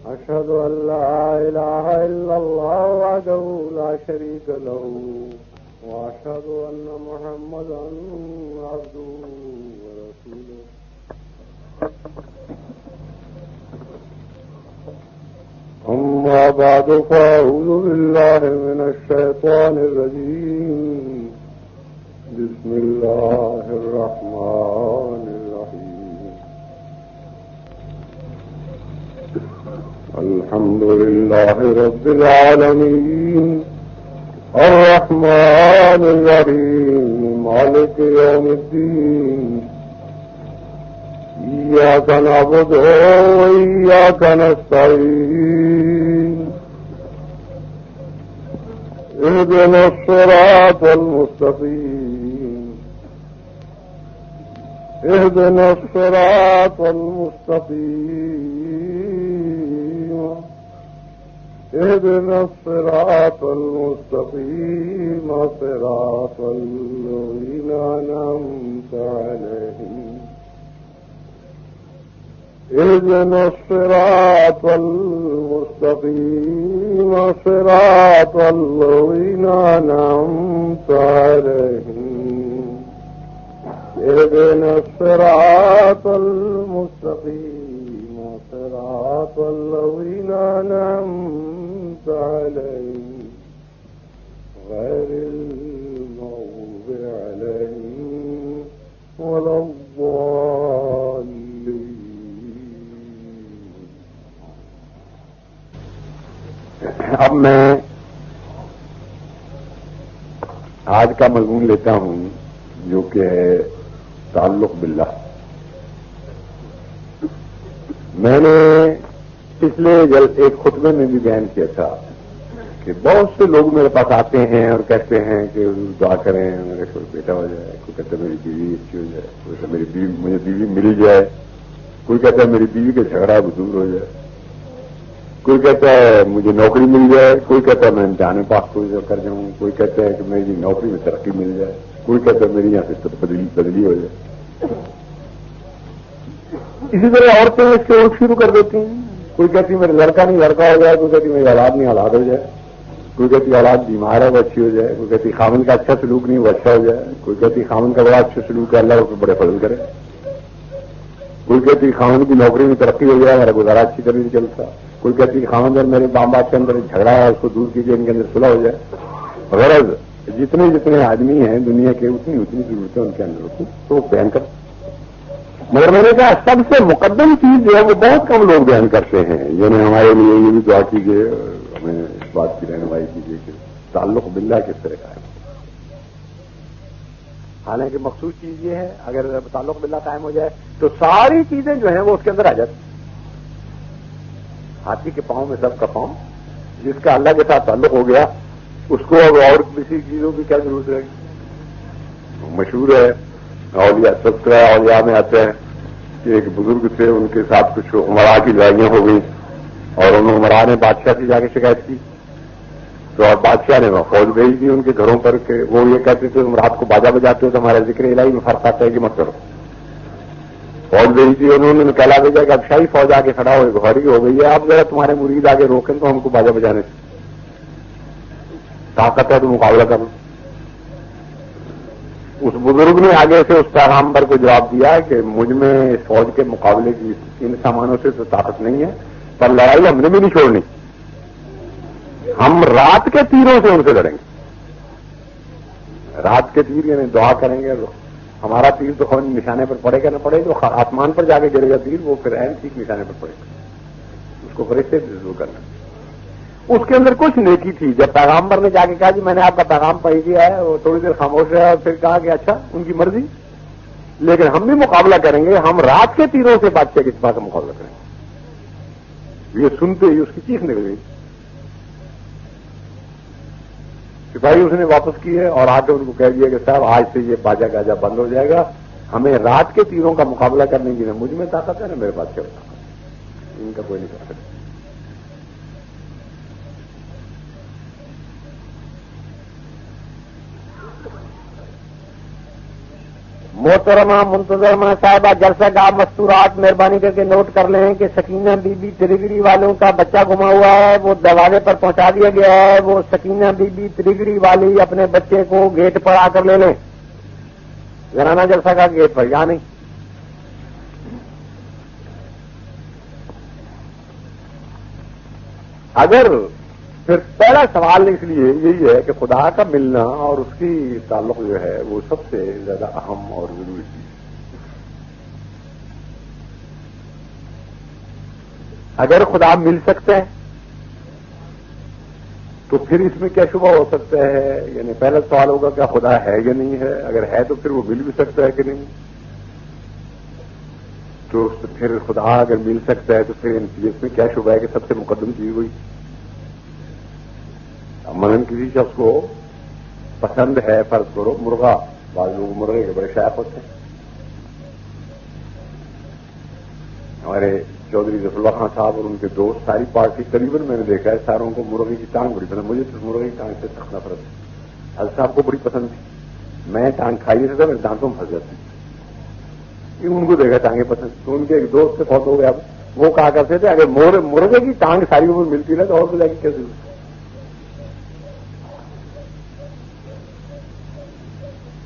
أشهد أن لا إله إلا الله وحده لا شريك له وأشهد أن محمدا عبده ورسوله أما بعد فأعوذ بالله من الشيطان الرجيم بسم الله الرحمن الرحيم الحمد لله رب العالمين الرحمن الرحيم مالك يوم الدين إياك نعبد وإياك نستعين اهدنا الصراط المستقيم اهدنا الصراط المستقيم اهدنا الصراط المستقيم صراط الذين أنعمت عليهم اهدنا الصراط المستقيم صراط الذين أنعمت عليهم اهدنا الصراط المستقيم صراط الذين أنعمت عليهم غير المغضوب عليهم ولا الضالين. اب میں آج کا مضمون لیتا ہوں جو کہ ہے تعلق باللہ. میں نے پچھلے ایک خطبے میں بھی بیان کیا تھا کہ بہت سے لوگ میرے پاس آتے ہیں اور کہتے ہیں کہ دعا کریں میرے کوئی بیٹا ہو جائے, کوئی کہتا ہے میری بیوی اچھی ہو جائے, کوئی کہتا ہے مجھے بیوی مل جائے, کوئی کہتا ہے میری بیوی کا جھگڑا دور ہو جائے, کوئی کہتا ہے مجھے نوکری مل جائے, کوئی کہتا ہے میں امتحان پاس کر جاؤں, کوئی کہتا ہے کہ میری نوکری میں ترقی مل جائے, کوئی کہتا ہے میری یہاں سے بدلی ہو جائے. اسی طرح عورتیں اس کے الٹ شروع کر دیتی ہیں. کوئی کہتی میرا لڑکا نہیں لڑکا ہو جائے, کوئی کہتی میری اولاد نہیں اولاد ہو جائے, کوئی کہتی اولاد بیمار ہے وہ اچھی ہو جائے, کوئی کہتی خامن کا اچھا سلوک نہیں وہ اچھا ہو جائے, کوئی کہتی خامن کا بڑا اچھا سلوک ہے اللہ اس کو بڑے فضل کرے, کوئی کہتی خامن کی نوکری میں ترقی ہو جائے میرا گزارا اچھی طرح سے چلتا, کوئی کہتی خامن اور میرے ماں باپ کے اندر جھگڑا ہے اس کو دور کیجیے, ان کے اندر صلح ہو جائے. غرض جتنے جتنے آدمی ہیں دنیا کے اتنی ضرورتیں ان کے اندر ہوتی تو وہ بیان کرتے. مگر میں نے کہا سب سے مقدم چیز جو ہے وہ بہت کم لوگ بیان کرتے ہیں. یعنی ہمارے لیے یہ بھی دعا کیجیے, ہمیں اس بات کی رہنمائی کیجیے کہ تعلق باللہ کس طرح قائم. حالانکہ مخصوص چیز یہ ہے اگر تعلق باللہ قائم ہو جائے تو ساری چیزیں جو ہیں وہ اس کے اندر آ جاتی. ہاتھی کے پاؤں میں سب کا پاؤں, جس کا اللہ کے ساتھ تعلق ہو گیا اس کو اب اور کسی چیزوں کی کیا ضرورت رہے گی. مشہور ہے اولیاء سب طرح اولیاء میں آتے ہیں کہ ایک بزرگ تھے ان کے ساتھ کچھ عمرا کی لڑائیاں ہو گئی اور انہوں عمرا نے بادشاہ سے جا کے شکایت کی تو اور بادشاہ نے فوج بھیج دی ان کے گھروں پر کہ وہ یہ کہتے تھے تم رات کو باجا بجاتے ہو تو ہمارا ذکر الہی میں فرق آتا ہے کہ مت کرو. فوج بھیج دی انہوں نے کہلا بھیجا کہ اب شاہی فوج آگے کھڑا ہو گھڑی ہو گئی ہے, آپ ذرا تمہارے مرید آگے روکیں تو ہم کو باجا بجانے سے طاقت ہے تو مقابلہ کرو. اس بزرگ نے آگے سے اس پیغامبر کو جواب دیا کہ مجھ میں اس فوج کے مقابلے کی ان سامانوں سے تو طاقت نہیں ہے, پر لڑائی ہم نے بھی نہیں چھوڑنی, ہم رات کے تیروں سے ان سے لڑیں گے. رات کے تیر یعنی دعا کریں گے, ہمارا تیر تو نشانے پر پڑے گا نہ پڑے گا, آسمان پر جا کے گرے گا تیر, وہ پھر عین ٹھیک نشانے پر پڑے گا. اس کو فرشتے سے ضرور کرنا. اس کے اندر کچھ نیکی تھی. جب پیغامبر نے جا کے کہا جی میں نے آپ کا پیغام پہنچ گیا ہے, وہ تھوڑی دیر خاموش رہا اور پھر کہا کہ اچھا ان کی مرضی, لیکن ہم بھی مقابلہ کریں گے, ہم رات کے تیروں سے بادشاہ کی صفا کا مقابلہ کریں گے. یہ سنتے ہی اس کی چیخ نکل گئی. سپاہی اس نے واپس کیے اور آ کے ان کو کہہ دیا کہ صاحب آج سے یہ باجا گاجا بند ہو جائے گا, ہمیں رات کے تیروں کا مقابلہ کرنے کی نہ مجھ میں طاقت ہے نہ میرے بادشاہ میں طاقت, ان کا کوئی نہیں کر سکتا. محترمہ منتظمہ صاحبہ جلسہ گاہ مستورات مہربانی کر کے نوٹ کر لیں کہ سکینہ بی بی تریگڑی والوں کا بچہ گما ہوا ہے، وہ دروازے پر پہنچا دیا گیا ہے، وہ سکینہ بی بی تریگڑی والی اپنے بچے کو گیٹ پر آ کر لے لیں، گھرانہ جلسہ کا گیٹ پر، یا نہیں؟ اگر پھر پہلا سوال اس لیے یہی ہے کہ خدا کا ملنا اور اس کی تعلق جو ہے وہ سب سے زیادہ اہم اور ضروری چیز ہے۔ اگر خدا مل سکتا ہے تو پھر اس میں کیا شبہ ہو سکتا ہے؟ یعنی پہلا سوال ہوگا کیا خدا ہے یا نہیں ہے؟ اگر ہے تو پھر وہ مل بھی سکتا ہے کہ نہیں؟ تو پھر خدا اگر مل سکتا ہے تو پھر اس میں کیا شبہ ہے کہ سب سے مقدم چیز ہوئی؟ مثلاً کسی شخص کو پسند ہے، فرض کرو مرغا، بعض لوگ مرغے کے بڑے شائق ہوتے ہیں۔ ہمارے چودھری ظفر اللہ خان صاحب اور ان کے دوست ساری پارٹی قریباً میں نے دیکھا ہے ساروں کو مرغے کی ٹانگ بڑی پسند، مجھے تو مرغے کی ٹانگ سے سخت نفرت ہے، حضرت صاحب کو بڑی پسند تھی، میں ٹانگ کھائی نہیں تھا، میرے دانتوں میں پھنس جاتی، ان کو دیکھا ٹانگیں پسند، تو ان کے ایک دوست سے فوت ہو گیا، وہ کہا کرتے تھے اگر مرغے کی ٹانگ ساری عمر ملتی رہے تو اور تو جا کے کیسے؟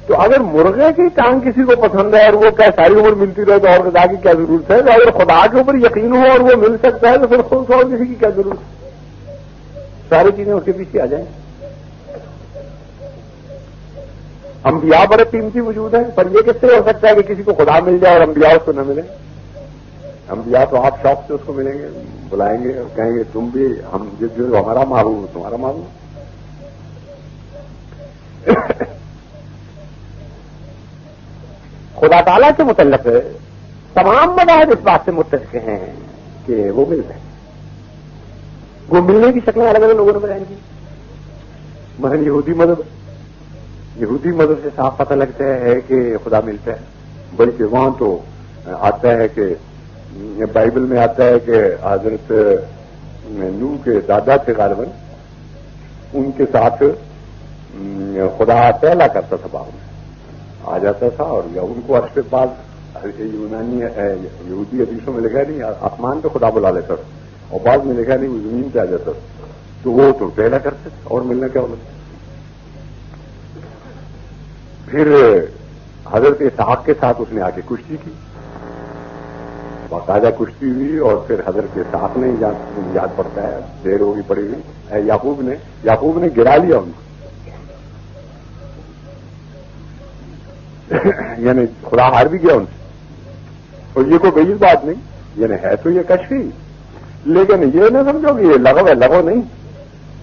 تو اگر مرغے کی ٹانگ کسی کو پسند ہے اور وہ کیا ساری عمر ملتی رہے تو اور خدا کی کیا ضرورت ہے؟ اگر خدا کے اوپر یقین ہو اور وہ مل سکتا ہے تو پھر خود اور کسی کی کیا ضرورت ہے؟ ساری چیزیں اس کے پیچھے آ جائیں۔ انبیاء بڑے قیمتی وجود ہیں، پر یہ کس سے ہو سکتا ہے کہ کسی کو خدا مل جائے اور انبیاء اس کو نہ ملے؟ انبیاء تو آپ شوق سے اس کو ملیں گے، بلائیں گے اور کہیں گے تم بھی ہم جو ہمارا محبوب تمہارا محبوب۔ خدا تعالیٰ سے متعلق تمام مذاہب اس بات سے متفق ہیں کہ وہ مل رہے ہیں، وہ ملنے کی شکلیں الگ الگ لوگوں نے بتائیں گی۔ مثلا یہودی مذہب سے صاف پتہ لگتا ہے کہ خدا ملتا ہے، بلکہ وہاں تو آتا ہے کہ بائبل میں آتا ہے کہ حضرت نوح کے دادا تھے غالباً، ان کے ساتھ خدا پہلا کرتا تھا، باغ میں آ جاتا تھا، اور یا ان کو عرش کے بعد یونانی یہودی حدیثوں میں لکھا نہیں آسمان پہ خدا بلا لیتا تھا، اور بعد میں لکھا نہیں وہ زمین پہ آ جاتا تھا، تو وہ تو پہلا کرتے تھے، اور ملنا کیا ہوتا۔ پھر حضرت اسحاق کے ساتھ اس نے آ کے کشتی کی، باقاعدہ کشتی ہوئی، اور پھر حضرت اسحاق نے یاد پڑتا ہے دیر ہوگی پڑی ہوئی، یعقوب نے گرا لیا ان کو، یعنی خدا ہار بھی گیا ان سے، اور یہ کوئی بڑی بات نہیں، یعنی ہے تو یہ کشفی، لیکن یہ نہ سمجھو کہ یہ لغو ہے، لغو نہیں۔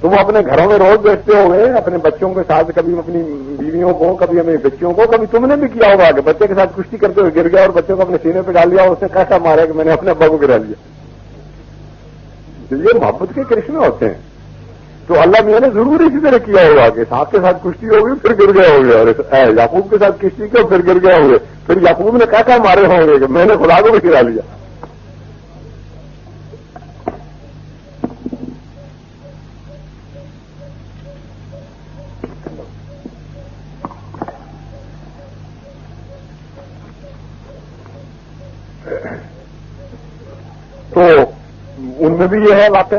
تم اپنے گھروں میں روز بیٹھتے ہو گے اپنے بچوں کے ساتھ، کبھی اپنی بیویوں کو، کبھی اپنی بچیوں کو، کبھی تم نے بھی کیا ہوگا کہ بچے کے ساتھ کشتی کرتے ہوئے گر گیا اور بچوں کو اپنے سینے پہ ڈال لیا، اور اس نے کیسا مارا کہ میں نے اپنے ابا کو گرا لیا۔ یہ محبت کے کرشمے ہوتے ہیں، تو اللہ میاں نے ضرور اسی طرح کیا ہوگا کہ صاحب کے ساتھ کشتی ہوگی پھر گر گئے ہوں گے، اور یعقوب کے ساتھ کشتی کی پھر گر گئے ہوں گے، پھر یعقوب نے کیا مارے ہوں گے کہ میں نے خدا کو بھی گرا لیا۔ تو ان میں بھی یہ ہے واقعہ۔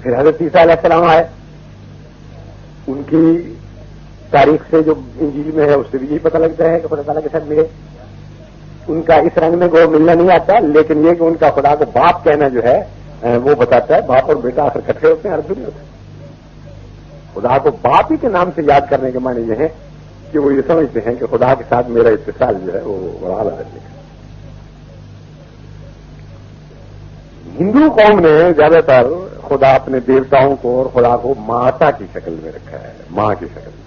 پھر حضرت عیسیٰ علیہ السلام آئے، ان کی تاریخ سے جو انجیل میں ہے اس سے بھی یہی پتہ لگتا ہے کہ خدا تعالیٰ کے ساتھ ملے۔ ان کا اس رنگ میں وہ ملنا نہیں آتا، لیکن یہ کہ ان کا خدا کو باپ کہنا جو ہے وہ بتاتا ہے، باپ اور بیٹا آخر کٹھے ہوتے ہیں، ہر دنیا ہوتے ہیں۔ خدا کو باپ ہی کے نام سے یاد کرنے کے معنی یہ ہے کہ وہ یہ سمجھتے ہیں کہ خدا کے ساتھ میرا اتصال جو ہے وہ بڑا اعلیٰ درجے کا۔ ہندو قوم نے زیادہ تر خدا اپنے دیوتاؤں کو اور خدا کو ماتا کی شکل میں رکھا ہے، ماں کی شکل میں،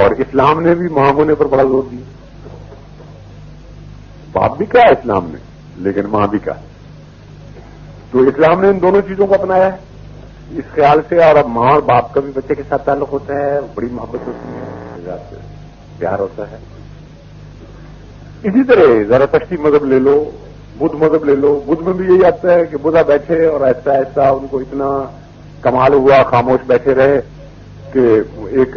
اور اسلام نے بھی ماں ہونے پر بڑا زور دیا۔ باپ بھی کہا اسلام نے، لیکن ماں بھی کہا، تو اسلام نے ان دونوں چیزوں کو اپنایا ہے اس خیال سے، اور اب ماں اور باپ کا بھی بچے کے ساتھ تعلق ہوتا ہے، بڑی محبت ہوتی ہے، پیار ہوتا ہے۔ اسی طرح زرتشتی مذہب لے لو، بدھ مذہب لے لو، بدھ میں بھی یہی آتا ہے کہ بدھا بیٹھے اور ایسا ایسا ان کو اتنا کمال ہوا، خاموش بیٹھے رہے کہ ایک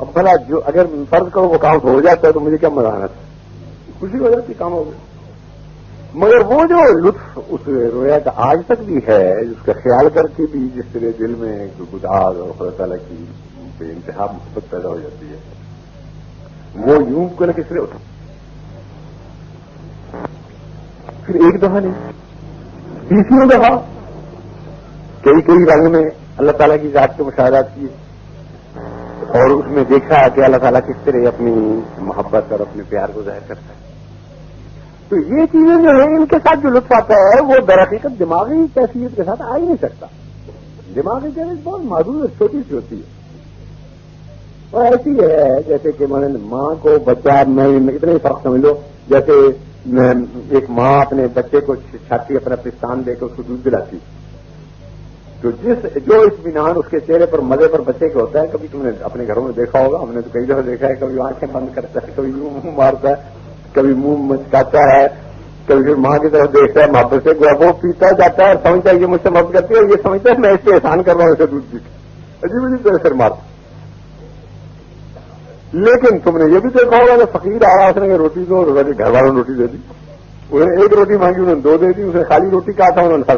اب بھلا جو اگر فرض کرو وہ کام ہو جاتا ہے تو مجھے کیا مزہ آنا تھا, خوشی ہو جاتی کام ہو گیا. مگر وہ جو لطف اس رویا کا آج تک بھی ہے, جس کا خیال کر کے بھی جس طرح دل میں گداز اور خدا تعالیٰ کی بے انتہا محبت پیدا ہو جاتی ہے, وہ یوں کو کس طرح اٹھا. پھر ایک دفعہ نہیں, 30 دفعہ کئی رنگ میں اللہ تعالیٰ کی ذات کے مشاہدات کیے, اور اس میں دیکھا کہ اللہ تعالیٰ کس طرح اپنی محبت اور اپنے پیار کو ظاہر کرتا ہے. تو یہ چیزیں جو ہیں ان کے ساتھ جو لطف آتا ہے وہ درحقیقت دماغی کیفیت کے ساتھ آ ہی نہیں سکتا. دماغی کیفیت بہت محدود اور چھوٹی سی ہوتی ہے, اور ایسی ہے جیسے کہ ماں کو بچہ میں اتنا ہی فرق سمجھ لو جیسے ایک ماں اپنے بچے کو چھاتی اپنا پستان دے کے اس کو دودھ دلاتی, تو جو اطمینان اس کے چہرے پر مزے پر بچے کے ہوتا ہے, کبھی تم نے اپنے گھروں میں دیکھا ہوگا, ہم نے تو کئی دفعہ دیکھا ہے, کبھی آنکھیں بند کرتا ہے, کبھی منہ مارتا ہے, کبھی منہ مچکاتا ہے, کبھی پھر ماں کی طرف دیکھتا ہے محبت سے, وہ پیتا جاتا ہے اور سمجھتا ہے یہ مجھ سے محبت کرتی ہے, اور یہ سمجھتا ہے میں اس سے احسان کر رہا ہوں اسے دودھ پی کے, عجیب عجیب طرح سے مارتا. لیکن تم نے یہ بھی دیکھا ہوگا کہ فقیر آ رہا اس نے روٹی کو گھر والوں نے روٹی دے دی, انہوں نے ایک روٹی مانگی انہوں نے 2 دے دی, اسے خالی روٹی کہا تھا انہوں نے سر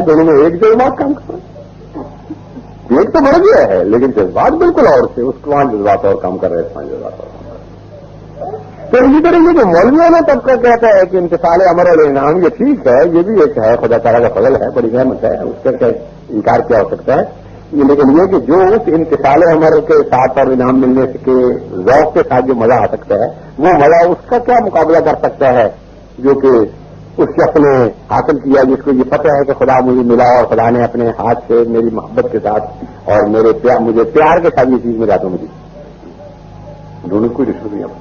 دونوں میں ایک جذبات کام کر رہے ہیں. ایک تو بڑھ گیا ہے لیکن جذبات بالکل اور تھے, اس کو وہاں جذبات اور کام کر رہے تھے, جذبات اور کام کر رہے. تو اسی طرح یہ جو مولویوں نے طبقہ کہتا ہے کہ امتثال امر اور انعام یہ ٹھیک ہے, یہ بھی ایک ہے, خدا تعالیٰ کا فضل ہے, بڑی نعمت ہے, اس کا کیا انکار کیا ہو سکتا ہے. لیکن یہ کہ جو اس امتثال امر کے ساتھ اور انعام ملنے کے ذوق کے ساتھ جو مزہ آ سکتا ہے, وہ مزہ اس کا کیا مقابلہ کر سکتا ہے جو کہ اس شخص نے حاصل کیا جس کو یہ پتہ ہے کہ خدا مجھے ملا اور خدا نے اپنے ہاتھ سے میری محبت کے ساتھ اور مجھے پیار کے ساتھ یہ چیز ملا تو مجھے دونوں کو رشوت نہیں آتا.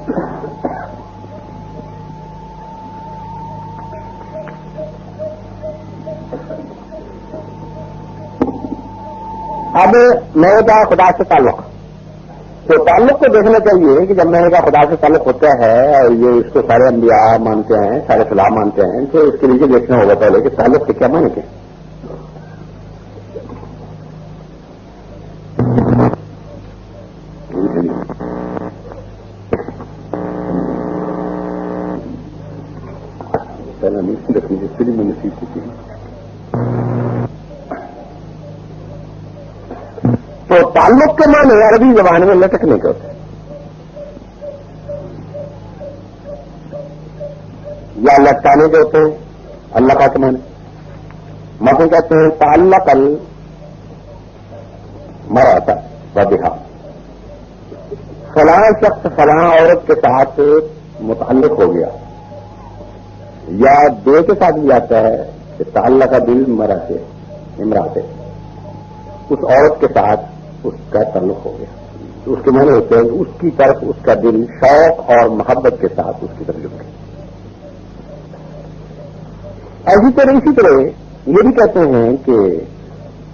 اب میں نے کہا خدا سے تعلق, تو تعلق کو دیکھنا چاہیے کہ جب میں نے کہا خدا سے تعلق ہوتا ہے اور یہ اس کو سارے انبیاء مانتے ہیں, سارے خلا مانتے ہیں, تو اس کے لیے دیکھنا ہوگا پہلے کہ تعلق سے کیا مانتے ہیں. پہلا نہیں رکھنی جس کے لیے میں نصیب کی تھی. تو تعلق کے معنی عربی زبان میں لٹکنے کے ہوتے ہیں, یا لٹکانے کے ہوتے ہیں. اللہ کا معنی مثلا کہتے ہیں تعلق المرأة وبها, فلاں شخص فلاں عورت کے ساتھ متعلق ہو گیا, یا دو کے ساتھ بھی آتا ہے کہ تعلق بالمرأة امرأة, اس عورت کے ساتھ اس کا تعلق ہو گیا. اس کے معنی ہوتے ہیں کہ اس کی طرف اس کا دل شوق اور محبت کے ساتھ اس کی طرف جھک گیا. اسی طرح یہ بھی کہتے ہیں کہ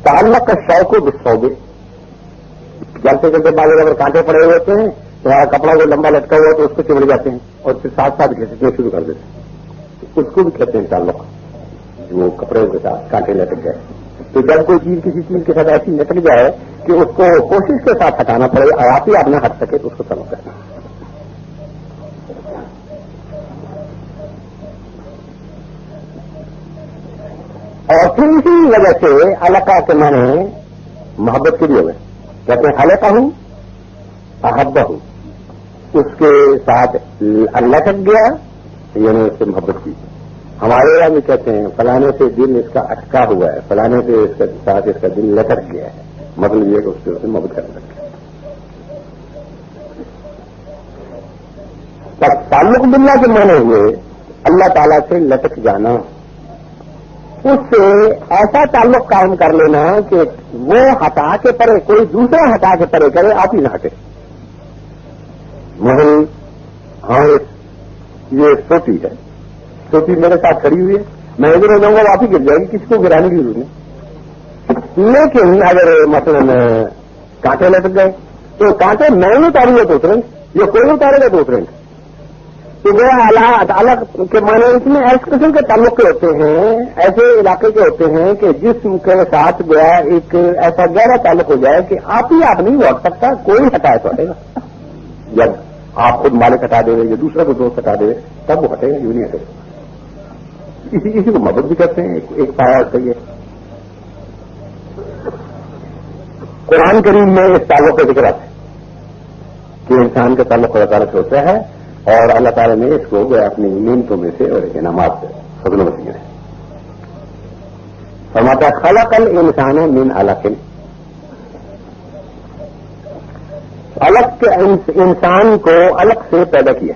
تعلق کا شوق و بصوبے, جلتے چلتے بالوں اگر کانٹے پڑے ہوئے ہوتے ہیں تو ہمارا کپڑا جو لمبا لٹکا ہوا تو اس کو چمڑ جاتے ہیں اور پھر ساتھ ساتھ کھینچنا شروع کر دیتے ہیں, اس کو بھی کہتے ہیں تعلق, جو کپڑے کے ساتھ کانٹے لٹک گئے. تو جب کوئی چیز کسی چیز کے ساتھ ایسی لٹک جائے کہ اس کو کوشش کے ساتھ ہٹانا پڑے اور آپ ہی آپ نہ ہٹ سکے تو اس کو تعلق کرنا. اور پھر اسی وجہ سے علاقہ کے معنی محبت کے بھی ہوئے, کہتے ہیں حلقہ ہوں احبہ ہوں, اس کے ساتھ اللہ تک گیا یعنی اس سے محبت کی. ہمارے یہاں بھی کہتے ہیں فلانے سے دل اس کا اٹکا ہوا ہے, فلانے سے اس کے ساتھ اس کا دل لٹک گیا ہے, مطلب یہ کہ اس سے محبت کرنے لگے. تعلق باللہ کے معنی ہوئے اللہ تعالیٰ سے لٹک جانا, اس سے ایسا تعلق قائم کر لینا کہ وہ ہٹا کے پرے کوئی دوسرا ہٹا کے پرے کرے, آپ ہی نہ ہٹے. محل ہاں یہ سوٹی ہے, سوٹی میرے ساتھ کھڑی ہوئی ہے, میں ادھر ہو جاؤں گا آپ ہی گر جائے گی, کسی کو گرانے کی ضرورت نہیں. لیکن اگر مثلا کانٹے لٹک گئے تو کانٹے میں نہیں اتاروں گا تو اتریں گے, یا کوئی اتارے گا تو اتریں گے. تو وہ الگ کے معنی اس میں ایس قسم کے تعلق کے ہوتے ہیں، ایسے علاقے کے ہوتے ہیں کہ جسم کے ساتھ گیا ایک ایسا گہرا تعلق ہو جائے کہ آپ ہی آپ نہیں ہٹ سکتا، کوئی ہٹائے تو ہٹے گا. جب آپ خود مالک ہٹا دے یا دوسرا کو دوست ہٹا دے تب وہ ہٹے گا، یوں نہیں ہٹے گا. اسی کو مدد بھی کرتے ہیں، ایک پایا ہوتا ہے. قرآن کریم میں اس تعلق کا ذکر آتا ہے کہ انسان کا تعلق اللہ تعالیٰ سے ہوتا ہے، اور اللہ تعالیٰ نے اس کو اپنی نعمتوں میں سے اور انعامات سے فضل و وسیع ہے. فرماتا ہے خلق الانسان من علق، علق کے انسان کو علق سے پیدا کیا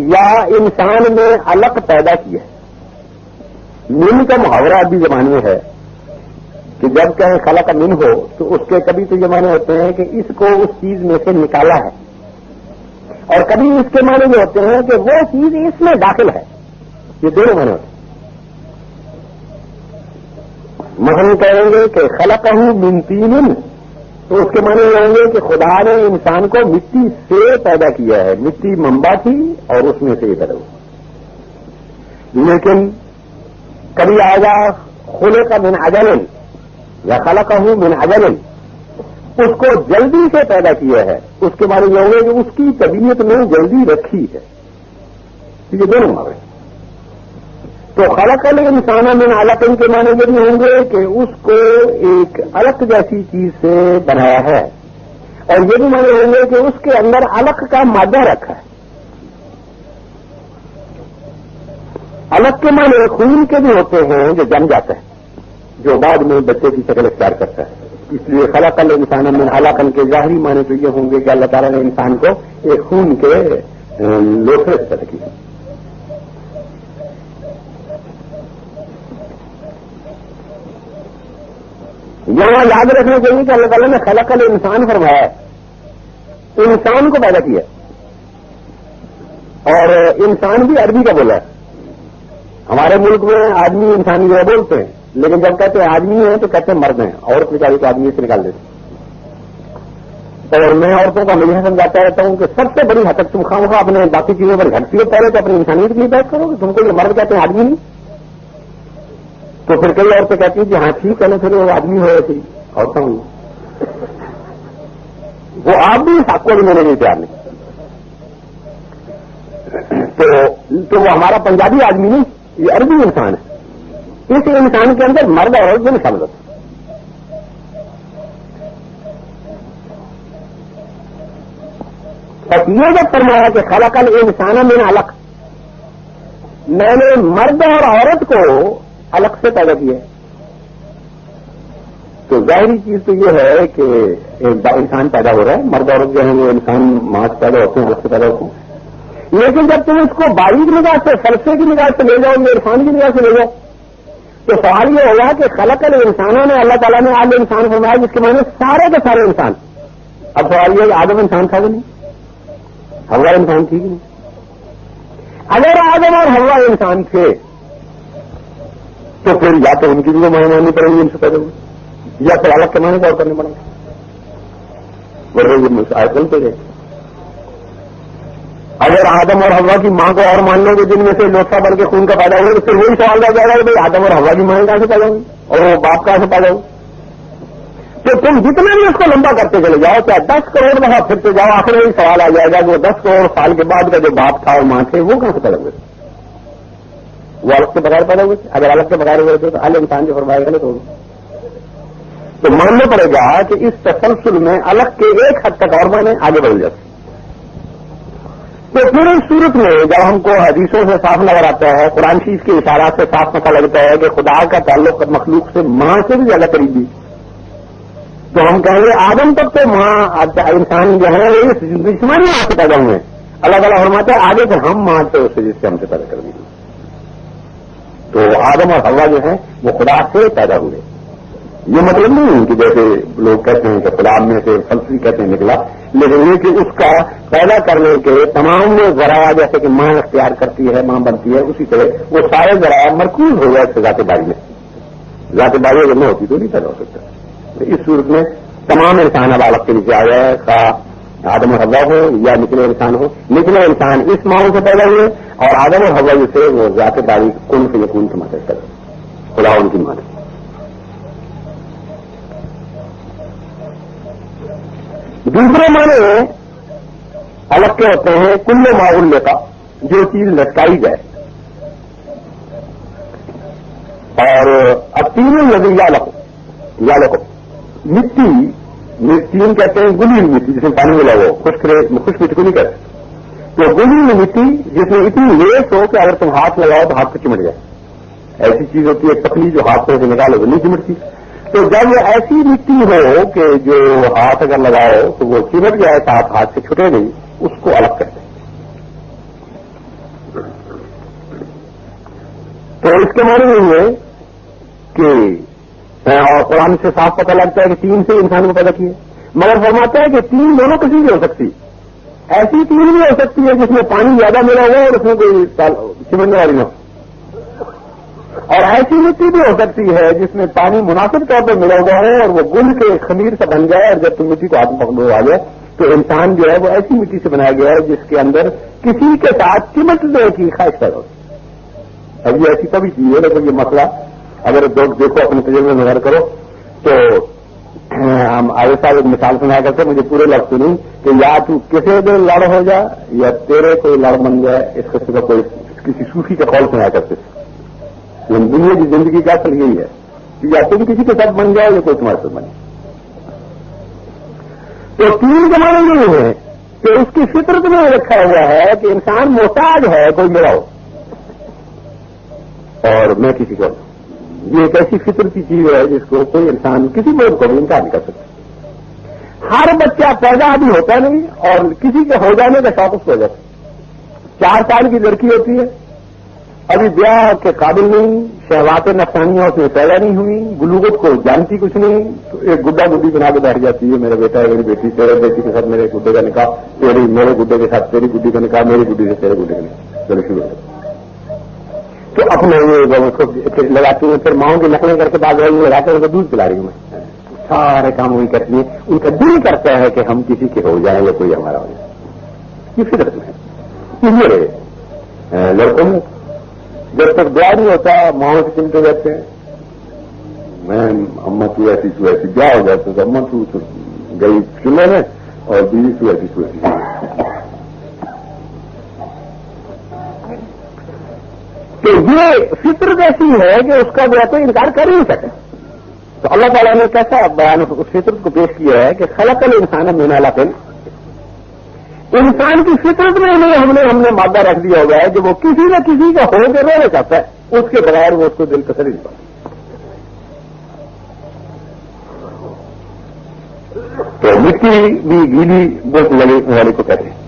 یا انسان نے علق پیدا کیا. من کا محاورہ ابھی زبان میں ہے کہ جب کہیں خلق من ہو تو اس کے کبھی تو یہ معنی ہوتے ہیں کہ اس کو اس چیز میں سے نکالا ہے، اور کبھی اس کے معنی یہ ہوتے ہیں کہ وہ چیز اس میں داخل ہے. یہ دونوں معنی ہوتے ہیں. مثلا کہیں گے کہ خلقہ من طین، تو اس کے معنی یہ ہوں گے کہ خدا نے انسان کو مٹی سے پیدا کیا ہے، مٹی منبع تھی اور اس میں سے یہ پیدا ہوا. لیکن کبھی آئے گا خلق من عجل یا خلقہ من عجل، اس کو جلدی سے پیدا کیا ہے. اس کے معنی یہ ہوں گے کہ اس کی طبیعت میں جلدی رکھی ہے. یہ دونوں معنی. تو خلق الانسان من علق کے معنی یہ بھی ہوں گے کہ اس کو ایک علق جیسی چیز سے بنایا ہے، اور یہ بھی معنی ہوں گے کہ اس کے اندر علق کا مادہ رکھا ہے. علق کے معنی خون کے بھی ہوتے ہیں جو جم جاتا ہے، جو بعد میں بچے کی شکل اختیار کرتا ہے. اس لیے خلق الانسان من علق کے ظاہری معنی تو یہ ہوں گے کہ اللہ تعالیٰ نے انسان کو ایک خون کے لوتھڑے سے پیدا کیا. یہاں یاد رکھنا چاہیے کہ اللہ تعالیٰ نے خلق الانسان فرمایا ہے، انسان کو پیدا کیا، اور انسان بھی عربی کا بولا ہے. ہمارے ملک میں آدمی انسانی جو بولتے ہیں، لیکن جب کہتے ہیں آدمی ہیں تو کہتے ہیں مرد ہیں، عورت بیچاری کو آدمی سے نکال دیتے. اور میں عورتوں کو ہمیشہ سمجھاتا رہتا ہوں کہ سب سے بڑی حد تک تم خواہ اپنے باقی چیزوں پر گھٹتی ہو، پہلے تو اپنی انسانیت کے لیے بحث کرو گے. تم کو یہ مرد کہتے ہیں آدمی نہیں، تو پھر کئی عورتیں کہتی ہیں کہ ہاں ٹھیک ہے نا، پھر وہ آدمی ہو ایسی عورتیں ہوئی. وہ آپ بھی اس حق کو بھی میرے لیے تیار نہیں. تو وہ ہمارا پنجابی آدمی نہیں، یہ عربی انسان ہے. اس انسان کے اندر مرد اور عورت شامل ہوتے ہیں. بس یہ جب فرمایا کہ خلق الانسان من علق، میں نے مرد اور عورت کو علق سے پیدا کیا، تو ظاہری چیز تو یہ ہے کہ انسان پیدا ہو رہا ہے. مرد عورت جو ہے وہ انسان ماں سے پیدا ہوتے ہیں، علق سے پیدا ہوتے ہیں. لیکن جب تم اس کو باریک نگاہ سے، فلسفے کی نگاہ سے لے جاؤ گے، عرفان کی نگاہ سے لے جاؤ، تو سوال یہ ہوگا کہ خلق الانسانوں نے اللہ تعالیٰ نے آج انسان فرمایا جس کے معنی سارے کے سارے انسان. اب سوال یہ کہ آدم انسان تھا کہ نہیں؟ حوا انسان تھی کہ نہیں؟ اگر آدم اور حوا انسان تھے تو پھر یا تو ان کی بھی معنی ماننی پڑے گی ان سے پیدا ہوئی، یا پھر الگ کے معنی غور کرنے پڑے گا. ورنہ یہ آئے چلتے گئے. اگر آدم اور حوا کی ماں کو اور مان لو گے جن میں سے لوٹا بن کے خون کا پیدا ہوگا، تو پھر وہی سوال رہ جائے گا کہ بھائی آدم اور حوا کی ماں کہاں سے پیدا ہوئی اور وہ باپ کہاں سے پیدا ہوئی. تو تم جتنا بھی اس کو لمبا کرتے چلے جاؤ، چاہے 10 کروڑ دفعہ پھرتے جاؤ، آخر میں سوال آ جائے گا کہ وہ 10 کروڑ سال کے بعد کا جو باپ تھا اور ماں تھے وہ کہاں سے پیدا ہوئے؟ وہ الگ کے بغیر پیدا ہوئے تھے. اگر الگ کے بغیر ہوئے تھے تو الگ انسان جو فرمائے گا تو ماننا پڑے گا کہ اس تسلسل میں الگ کے ایک حد تک اور معنی آگے بڑھ جاتے. تو پھر اس صورت میں جب ہم کو حدیثوں سے صاف نظر آتا ہے، قرآن شریف کے اشارات سے صاف پتہ لگتا ہے کہ خدا کا تعلق مخلوق سے ماں سے بھی زیادہ قریبی، تو ہم کہیں گے آدم تک تو ماں انسان جو ہے اس جسمانی ماں سے پیدا ہوئے. اللہ تعالیٰ فرماتے ہیں آگے تو ہم ماں سے اسے جس سے ہم سے پیدا کر دیں. تو آدم اور حوا جو ہیں وہ خدا سے پیدا ہوئے. یہ مطلب نہیں کہ جیسے لوگ کہتے ہیں کہ خدا میں سے فلسفی کہتے ہیں نکلا، لیکن یہ کہ اس کا پیدا کرنے کے تمام ذرائع جیسے کہ ماں اختیار کرتی ہے، ماں بنتی ہے، اسی طرح وہ سارے ذرائع مرکوز ہو گئے اس ذات باری میں. ذات باری اگر نہ ہوتی تو نہیں پیدا ہو سکتا. اس صورت میں تمام انسان اب الگ کے نیچے آ گئے، آدم اور حوا ہو یا نچلے انسان ہو. نچلے انسان اس ماحول سے پیدا ہوئے اور آدم اور حوا جسے وہ ذات باری کن سے یقین سے مدد کرے, خدا ان کی مدد. دوسرے معنی الگ کے ہوتے ہیں کل معول کا, جو چیز لٹکائی جائے. اور اب تینوں نظریہ یا لکھو مٹی, تین کہتے ہیں گلی ہوئی مٹی جس میں پانی ملا ہو, خشک مٹی کو نہیں کہتے. تو گلی ہوئی مٹی جس میں اتنی لیس ہو کہ اگر تم ہاتھ لگاؤ تو ہاتھ سے چمٹ جائے. ایسی چیز ہوتی ہے پتلی جو ہاتھ سے نکالو تو نہیں چمٹتی. تو جب ایسی مٹی ہو کہ جو ہاتھ اگر لگاؤ تو وہ چمٹ جائے ہاتھ سے چھٹے نہیں, اس کو الگ کرتے ہیں. تو اس کے معنی یہ ہے کہ اور قرآن سے صاف پتہ لگتا ہے کہ تین سے انسان کو پیدا کیے, مگر فرماتا ہے کہ تین دونوں کسی بھی ہو سکتی. ایسی تین بھی ہو سکتی ہے جس میں پانی زیادہ ملا ہوا اور اس میں کوئی چمٹنے والی نہ ہو, اور ایسی مٹی بھی ہو سکتی ہے جس میں پانی مناسب طور پر ملا ہوا ہے اور وہ گل کے خمیر سے بن جائے, اور جب تم مٹی کو ہاتھ پکڑو آ جائے تو انسان جو ہے وہ ایسی مٹی سے بنایا گیا ہے جس کے اندر کسی کے ساتھ چمٹنے کی خواہش پیدا ہوتی. اب یہ ایسی کبھی چیز ہے, لیکن یہ مسئلہ اگر دیکھو اپنے تجربے میں غور کرو تو ہم آگے سال ایک مثال سنایا کرتے, مجھے پورے لفظ سنی کہ یا تو کسی دن لڑ ہو جا یا تیرے کوئی لڑ بن جائے, اس قسم کا کوئی کسی صوفی کا قول سنایا کرتے تھے. دنیا کی زندگی کا اصل یہی ہے کہ یا تم کسی کے ساتھ بن جاؤ یا کوئی تمہارے ساتھ بنے. تو تین کے معنی یہ ہے کہ اس کی فطرت میں رکھا ہوا ہے کہ انسان محتاج ہے کوئی میرا ہو اور میں کسی کو. یہ ایک ایسی فطرتی چیز ہے جس کو کوئی انسان کسی موت کو بھی انکار نہیں کر سکتا. ہر بچہ پیدا ابھی ہوتا نہیں اور کسی کے ہو جانے کا شوق اس کو ہو جاتا. 4 سال کی لڑکی ہوتی ہے, ابھی بیاہ کے قابل نہیں, شہوات نفسانیاں اس میں پیدا نہیں ہوئی, بلوغت کو جانتی کچھ نہیں, تو ایک گڈا گڈی بنا کے بیٹھ جاتی ہے, میرا بیٹا ہے میری بیٹی, تیرے بیٹی کے ساتھ میرے گڈے کا نکاح, میرے گڈے کے ساتھ تیری گڈی کا نکاح, میری گڈی سے تیرے گڈے کا نکاح, چلو شروع ہو. تو اپنے یہ لگاتی ہوں, پھر ماؤں کی نقلیں کر کے بعد لگاتے ہیں, ان کو دودھ پلا رہی ہوں میں. سارے کام وہی کرتی ہیں. ان کا دل کرتا ہے کہ ہم کسی کے ہو جائیں یا کوئی ہمارا ہو جائے. یہ فطرت میں ہے. لڑکوں میں جب تک دعا نہیں ہوتا ماؤں سے چمٹے جاتے ہیں, میں اما تو ایسی تو ایسی, بیاہ ہو جاتا تو اما تو گئی چولہے میں اور بیوی تو ایسی تو ایسی. تو یہ فطرت ایسی ہے کہ اس کا جو ہے تو انکار کر ہی نہیں سکے. تو اللہ تعالیٰ نے کیسا بیان اس فطرت کو پیش کیا ہے کہ خلق الانسان من علق, انسان کی فطرت میں ہم نے مادہ رکھ دیا ہوا ہے کہ وہ کسی نہ کسی کا ہو کے رہنا چاہتا ہے, اس کے بغیر وہ اس کو دل تسلی نہیں پاتا. تو مٹی بھی گیلی بوٹ لگے والی کو کہتے ہیں.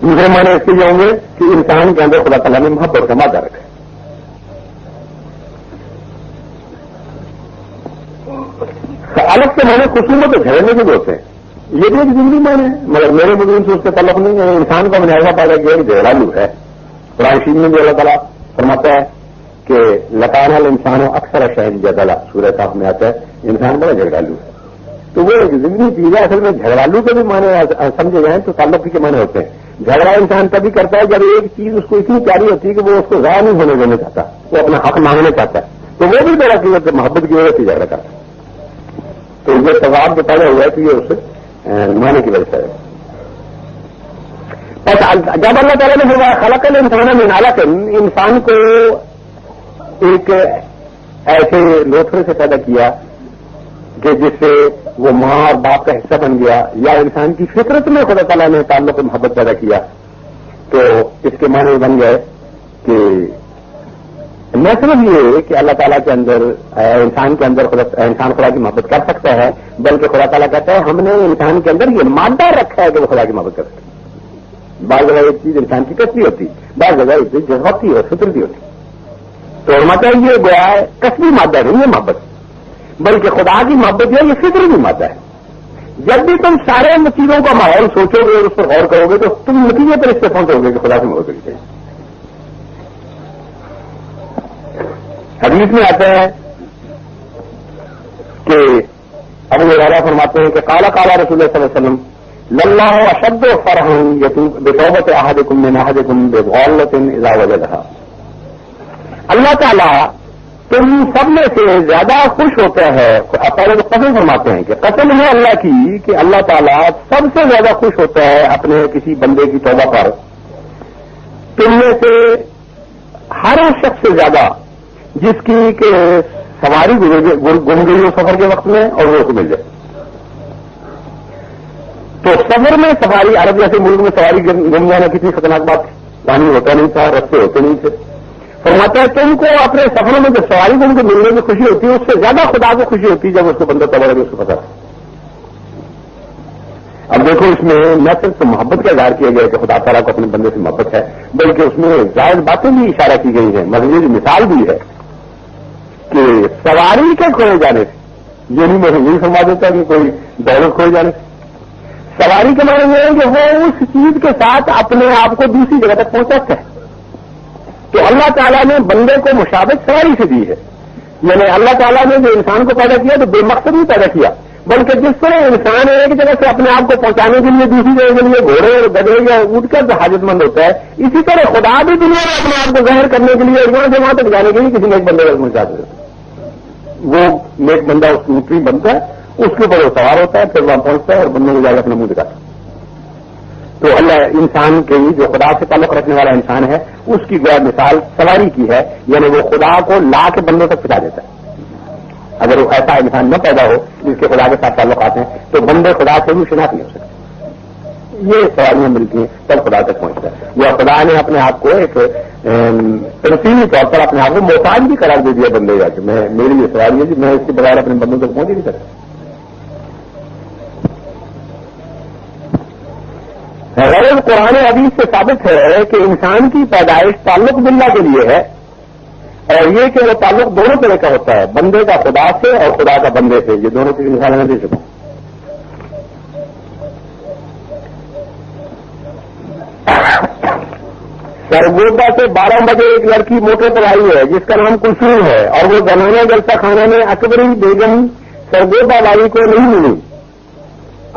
دوسرے معنی اس کے یہ ہوں گے کہ انسان کے اندر خدا تعالیٰ نے محبت کا مادہ رکھا ہے. الگ سے معنی خصومت جھگڑنے کے بھی ہوتے ہیں. یہ بھی ایک زندگی معنی ہے, مگر میرے مضمون سے اس کا تعلق نہیں ہے. انسان کو میں نے ایسا پیدا کیا کہ جھگڑالو ہے. قرآن شریف میں بھی اللہ تعالیٰ فرماتا ہے کہ لکان الانسان اکثر شہد جدلا, سورہ کاف میں آتا ہے انسان بڑا جھگڑالو ہے. تو وہ ایک زندگی چیز ہے. اصل میں جھگڑالو کے بھی معنی سمجھے جائیں تو تعلق کے معنی ہوتے ہیں. جھگڑا انسان تبھی کرتا ہے جب ایک چیز اس کو اتنی پیاری ہوتی ہے کہ وہ اس کو ضائع نہیں ہونے دینا چاہتا, وہ اپنا حق مانگنا چاہتا ہے. تو وہ بھی بڑا کی محبت کی وجہ سے جھگڑا کرتا ہے. تو یہ تضاد جو پیدا ہوا ہے تو یہ اسے معنی کی وجہ سے ہے. جب اللہ تعالیٰ نے فرمایا خلق الانسان من علق, انسان کو ایک ایسے لوتھڑے سے پیدا کیا کہ جس سے وہ ماں اور باپ کا حصہ بن گیا, یا انسان کی فطرت میں خدا تعالیٰ نے تعلق محبت پیدا کیا, تو اس کے معنی بن گئے کہ نہ صرف یہ کہ اللہ تعالیٰ کے اندر انسان کے اندر انسان خدا کی محبت کر سکتا ہے, بلکہ خدا تعالیٰ کہتا ہے ہم نے انسان کے اندر یہ مادہ رکھا ہے کہ وہ خدا کی محبت کر سکتا ہے. بعض جگہ ایک چیز انسان کی کسبی ہوتی, بعض جگہ ایک چیز جذباتی اور فطرتی ہوتی. تو مطلب یہ گویا ہے کسبی مادہ نہیں ہے محبت, بلکہ خدا کی محبت ہے یہ فطرتی مادہ ہے. جب بھی تم سارے چیزوں کا ماحول سوچو گے اور اس پر غور کرو گے تو تم نتیجے پر اس سے پہنچو گے کہ خدا سے محبت کرنی چاہیے. حدیث میں آتا ہے کہ ابو ہریرہ فرماتے ہیں کہ قال رسول اللہ صلی اللہ علیہ وسلم للہ اشد فرحا بتوبۃ احدکم من احدکم بغلۃ اذا وجدها. اللہ تعالیٰ تم سب میں سے زیادہ خوش ہوتا ہے. پہلے تو قسم فرماتے ہیں کہ قسم ہے اللہ کی کہ اللہ تعالیٰ سب سے زیادہ خوش ہوتا ہے اپنے کسی بندے کی توبہ پر تم میں سے ہر اس شخص سے زیادہ جس کی کہ سواری گم گئی ہو سفر کے وقت میں اور وہ اس کو مل جائے. تو سفر میں سواری عرب جیسے ملک میں سواری گم جانا کتنی خطرناک بات تھی. پانی ہوتا نہیں تھا, رستے ہوتے نہیں تھے. فرماتا ہے تم کو اپنے سفروں میں جو سواری کو ان کو ملنے میں خوشی ہوتی ہے اس سے زیادہ خدا کو خوشی ہوتی ہے جب اس کو بندہ توبہ کرے اس کو پتا ہے. اب دیکھو اس میں نہ صرف محبت کا اظہار کیا گیا کہ خدا تعالیٰ کو اپنے بندے سے محبت ہے بلکہ اس میں ظاہر باتیں بھی اشارہ کی گئی ہیں. مزید مثال بھی ہے کہ سواری کے کھوئے جانے سے یہ نہیں میں یہی فرما دیتا کہ کوئی دولت کھوئے جانے سے. سواری کے معنی یہ ہے کہ وہ اس چیز کے ساتھ اپنے آپ کو دوسری جگہ تک پہنچاتا ہے. تو اللہ تعالیٰ نے بندے کو مشابہت سواری سے دی ہے. یعنی اللہ تعالیٰ نے جو انسان کو پیدا کیا تو بے مقصد نہیں پیدا کیا بلکہ جس طرح انسان ایک جگہ سے اپنے آپ کو پہنچانے کے لیے دوسری جگہ کے لیے گھوڑے اور گدھے یا اٹھ کر جو حاجت مند ہوتا ہے اسی طرح خدا بھی دنیا میں اپنے آپ کو ظاہر کرنے کے لیے یہاں سے وہاں تک جانے کے لیے کسی نیک بندے کو پہنچا دیتا ہے. وہ نیک بندہ اس کی اونٹنی بنتا ہے, اس کے اوپر وہ سوار ہوتا ہے, پھر وہاں پہنچتا ہے اور بندوں کو جا کے اپنا منہ دکھاتا ہے. تو اللہ انسان کے جو خدا سے تعلق رکھنے والا انسان ہے اس کی غیر مثال سواری کی ہے. یعنی وہ خدا کو لا کے بندوں تک پہنچا دیتا ہے. اگر وہ ایسا انسان نہ پیدا ہو جس کے خدا کے ساتھ تعلقات ہیں تو بندے خدا سے بھی شناخت نہیں ہو سکتے. یہ سواریاں ملتی ہیں تب خدا تک پہنچتا ہے. یا خدا نے اپنے آپ کو ایک تنظیمی طور پر اپنے آپ کو محتاج بھی قرار دے دیا بندے جا کے میری یہ سواری ہے جی میں اس کے بغیر اپنے بندوں تک پہنچ ہی نہیں سکتا. غرض قرآن حدیث سے ثابت ہے کہ انسان کی پیدائش تعلق باللہ کے لیے ہے اور یہ کہ وہ تعلق دونوں طرح کا ہوتا ہے, بندے کا خدا سے اور خدا کا بندے سے. یہ دونوں کی مثال میں دے سکوں. سرگودا سے 12 بجے ایک لڑکی موٹر پر آئی ہے جس کا نام کلثوم ہے اور وہ زنانہ جلسہ خانہ میں اکبری بیگم سرگودا والی کو نہیں ملی.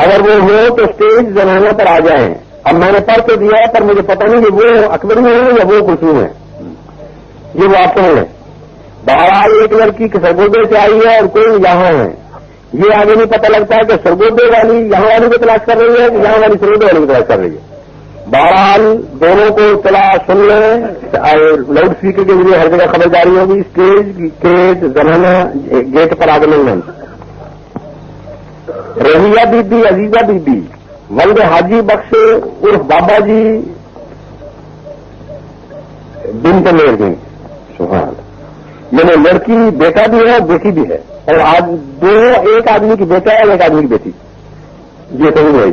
اگر وہ ہو تو اسٹیج زنانہ پر آ جائیں. اب میں نے پڑھ تو دیا ہے پر مجھے پتہ نہیں کہ وہ اکبری ہے یا وہ کلثوم ہے. یہ وہ آپ ہیں. بہرحال ایک لڑکی کے سرگودے سے آئی ہے اور کوئی یہاں ہے. یہ آگے نہیں پتہ لگتا ہے کہ سرگودے والی یہاں والی کو تلاش کر رہی ہے کہ یہاں والی سرگودے والی کو تلاش کر رہی ہے. بہرحال دونوں کو اطلاع سن لیں. لاؤڈ اسپیکر کے ذریعے ہر جگہ خبرداری ہوگی. اسٹیج گیٹ زنانہ گیٹ پر آگے نہیں ہے. رضیہ بی بی, عزیزہ بی بی, ولد حاجی بخش عرف بابا جی بنت میردین. سبحان اللہ. یعنی لڑکی بیٹا بھی ہے اور بیٹی بھی ہے اور آج دونوں ایک آدمی کی بیٹا ہے اور ایک آدمی کی بیٹی. یہ تو نہیں ہوئی.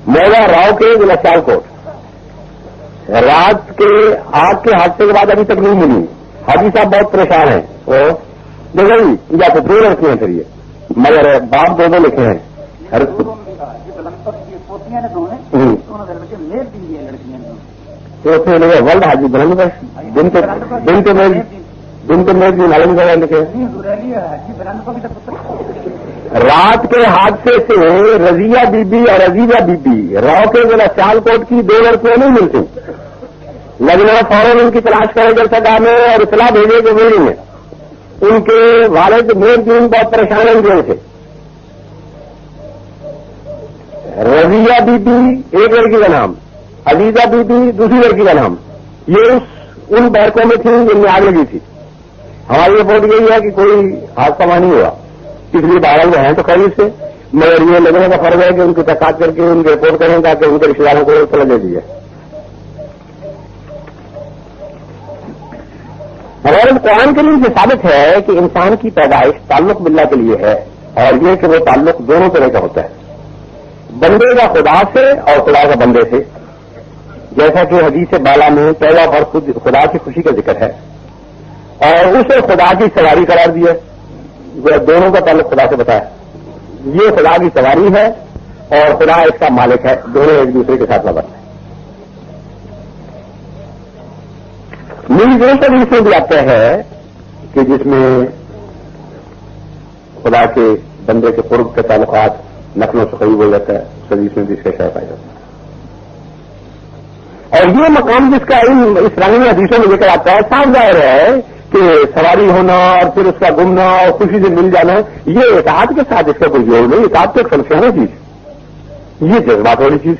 مولا راؤ کے ضلع سیال کوٹ رات کے آگ کے حادثے کے بعد ابھی تک نہیں ملی. حاجی صاحب بہت پریشان ہیں. اور دیکھیں یا تو 2 لڑکیاں پھر یہ مگر باپ 2 لکھے ہیں. ہر ولد حاجی بلند بخش دن کے میز نالند جگہ لکھے. رات کے حادثے سے رضیہ بی بی اور عزیزہ بی بی راؤ کے ضلع سیال کوٹ کی 2 لڑکیاں نہیں ملتی. لگنا فوراً ان کی تلاش کرے جلسہ گاہ میں اور اطلاع بھیجے کہ ویڈنگ میں ان کے والد میردین بہت پریشان ہیں ان کے سے. رضیہ بی بی ایک لڑکی کا نام, عزیزہ بی بی دوسری لڑکی کا نام. یہ ان بیرکوں میں تھیں جن میں آگ لگی تھی. ہماری رپورٹ یہی ہے کہ کوئی حادثہ نہیں ہوا اس لیے باہر وہ ہیں تو قریب سے مگر یہ لگنے کا فرض ہے کہ ان کی تحقیقات کر کے ان کی رپورٹ کریں تاکہ ان کے رشتے داروں کو اطلاع دے دی جائے. غیر قرآن کے لیے یہ ثابت ہے کہ انسان کی پیدائش تعلق باللہ کے لیے ہے اور یہ کہ وہ تعلق دونوں طرح کا ہوتا ہے, بندے کا خدا سے اور خدا کا بندے سے. جیسا کہ حدیث بالا میں پہلا فرض خدا کی خوشی کا ذکر ہے اور اسے خدا کی سواری قرار دیا. دونوں کا تعلق خدا سے بتایا. یہ خدا کی سواری ہے اور خدا اس کا مالک ہے. دونوں ایک دوسرے کے ساتھ وابستہ ہیں. میری حدیث میں بھی آتا ہے کہ جس میں خدا کے بندے کے قرب کے تعلقات نقل و قریب ہو جاتا ہے، اس حدیث میں بھی اس کا اشارہ پایا جاتا ہے. اور یہ مقام جس کا علم اس رنگ حدیثوں میں لے کر آتا ہے، صاف ظاہر ہے کہ سواری ہونا اور پھر اس کا گمنا اور خوشی سے مل جانا، یہ اطاعت کے ساتھ اس کا کوئی جوڑ نہیں. اطاعت تو ایک فلسفہ چیز، یہ جذبات والی چیز.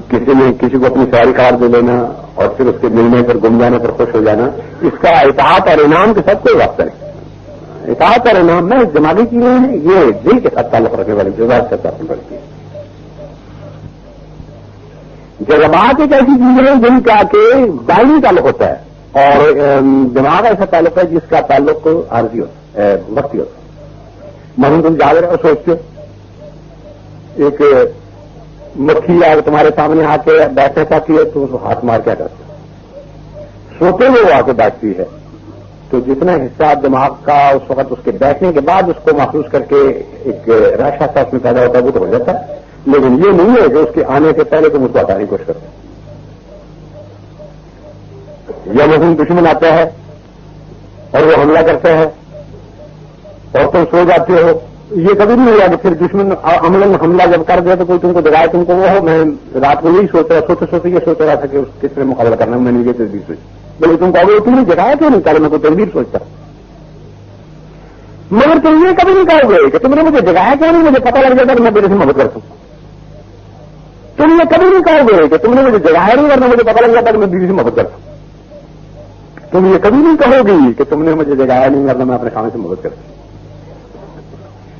کسی کو اپنی سواری قرار دے لینا اور پھر اس کے ملنے پر گم جانے پر خوش ہو جانا، اس کا اطاعت اور انعام کے ساتھ کوئی واسطہ نہیں. اطاعت اور انعام میں دماغی چیزیں ہیں، یہ دل کے ساتھ تعلق رکھنے والی جذبات سے تعلق رکھتی ہے. جذبات ایک ایسی چیزیں ہیں جن کا کہ دائمی تعلق ہوتا ہے، اور دماغ ایسا تعلق ہے جس کا تعلق عارضی ہوتا ہے، وقتی ہوتا ہے. مثلاً تم جاگ رہے ہو، سوچتے ہو ایک مکھی آ تمہارے سامنے آ کے بیٹھنا چاہتی ہے تو اس کو ہاتھ مار کیا کرتے ہو؟ سوتے ہوئے وہ آ کے بیٹھتی ہے تو جتنا حصہ دماغ کا اس وقت اس کے بیٹھنے کے بعد اس کو محسوس کر کے ایک راشا سا اس میں پیدا ہوتا ہے وہ تو ہو جاتا ہے، لیکن یہ نہیں ہے کہ اس کے آنے سے پہلے تم اس کو ہٹانے کی کوشش کرتے. یا مثلاً دشمن آتا ہے اور وہ حملہ کرتا ہے اور تم سو جاتے ہو، یہ کبھی نہیں ہوا کہ پھر دشمن عملاً حملہ جب کر دیا تو کوئی تم کو دکھائے تم کو وہ ہو. میں رات کو یہی سوچ رہا، سوتے یہ سوچ رہا تھا کہ اس کس سے مقابلہ کرنا، میں نے یہ تدبیر سوچی. بولے تم کہو تم نے دکھایا کیوں نہیں؟ کہ میں کوئی تدبیر سوچتا، مگر تم یہ کبھی نہیں کہو گے کہ تم نے مجھے دکھایا کیوں نہیں؟ مجھے پتہ لگ جاتا کہ میں میرے سے محبت کرتا ہوں. تم یہ کبھی نہیں کہو گے کہ تم نے مجھے دکھایا نہیں ورنہ مجھے پتہ لگ جاتا کہ میں بیوی سے محبت کرتا ہوں. تم یہ کبھی نہیں کہو گی کہ تم نے مجھے دکھایا نہیں ورنہ میں اپنے خامد سے محبت کرتا ہوں.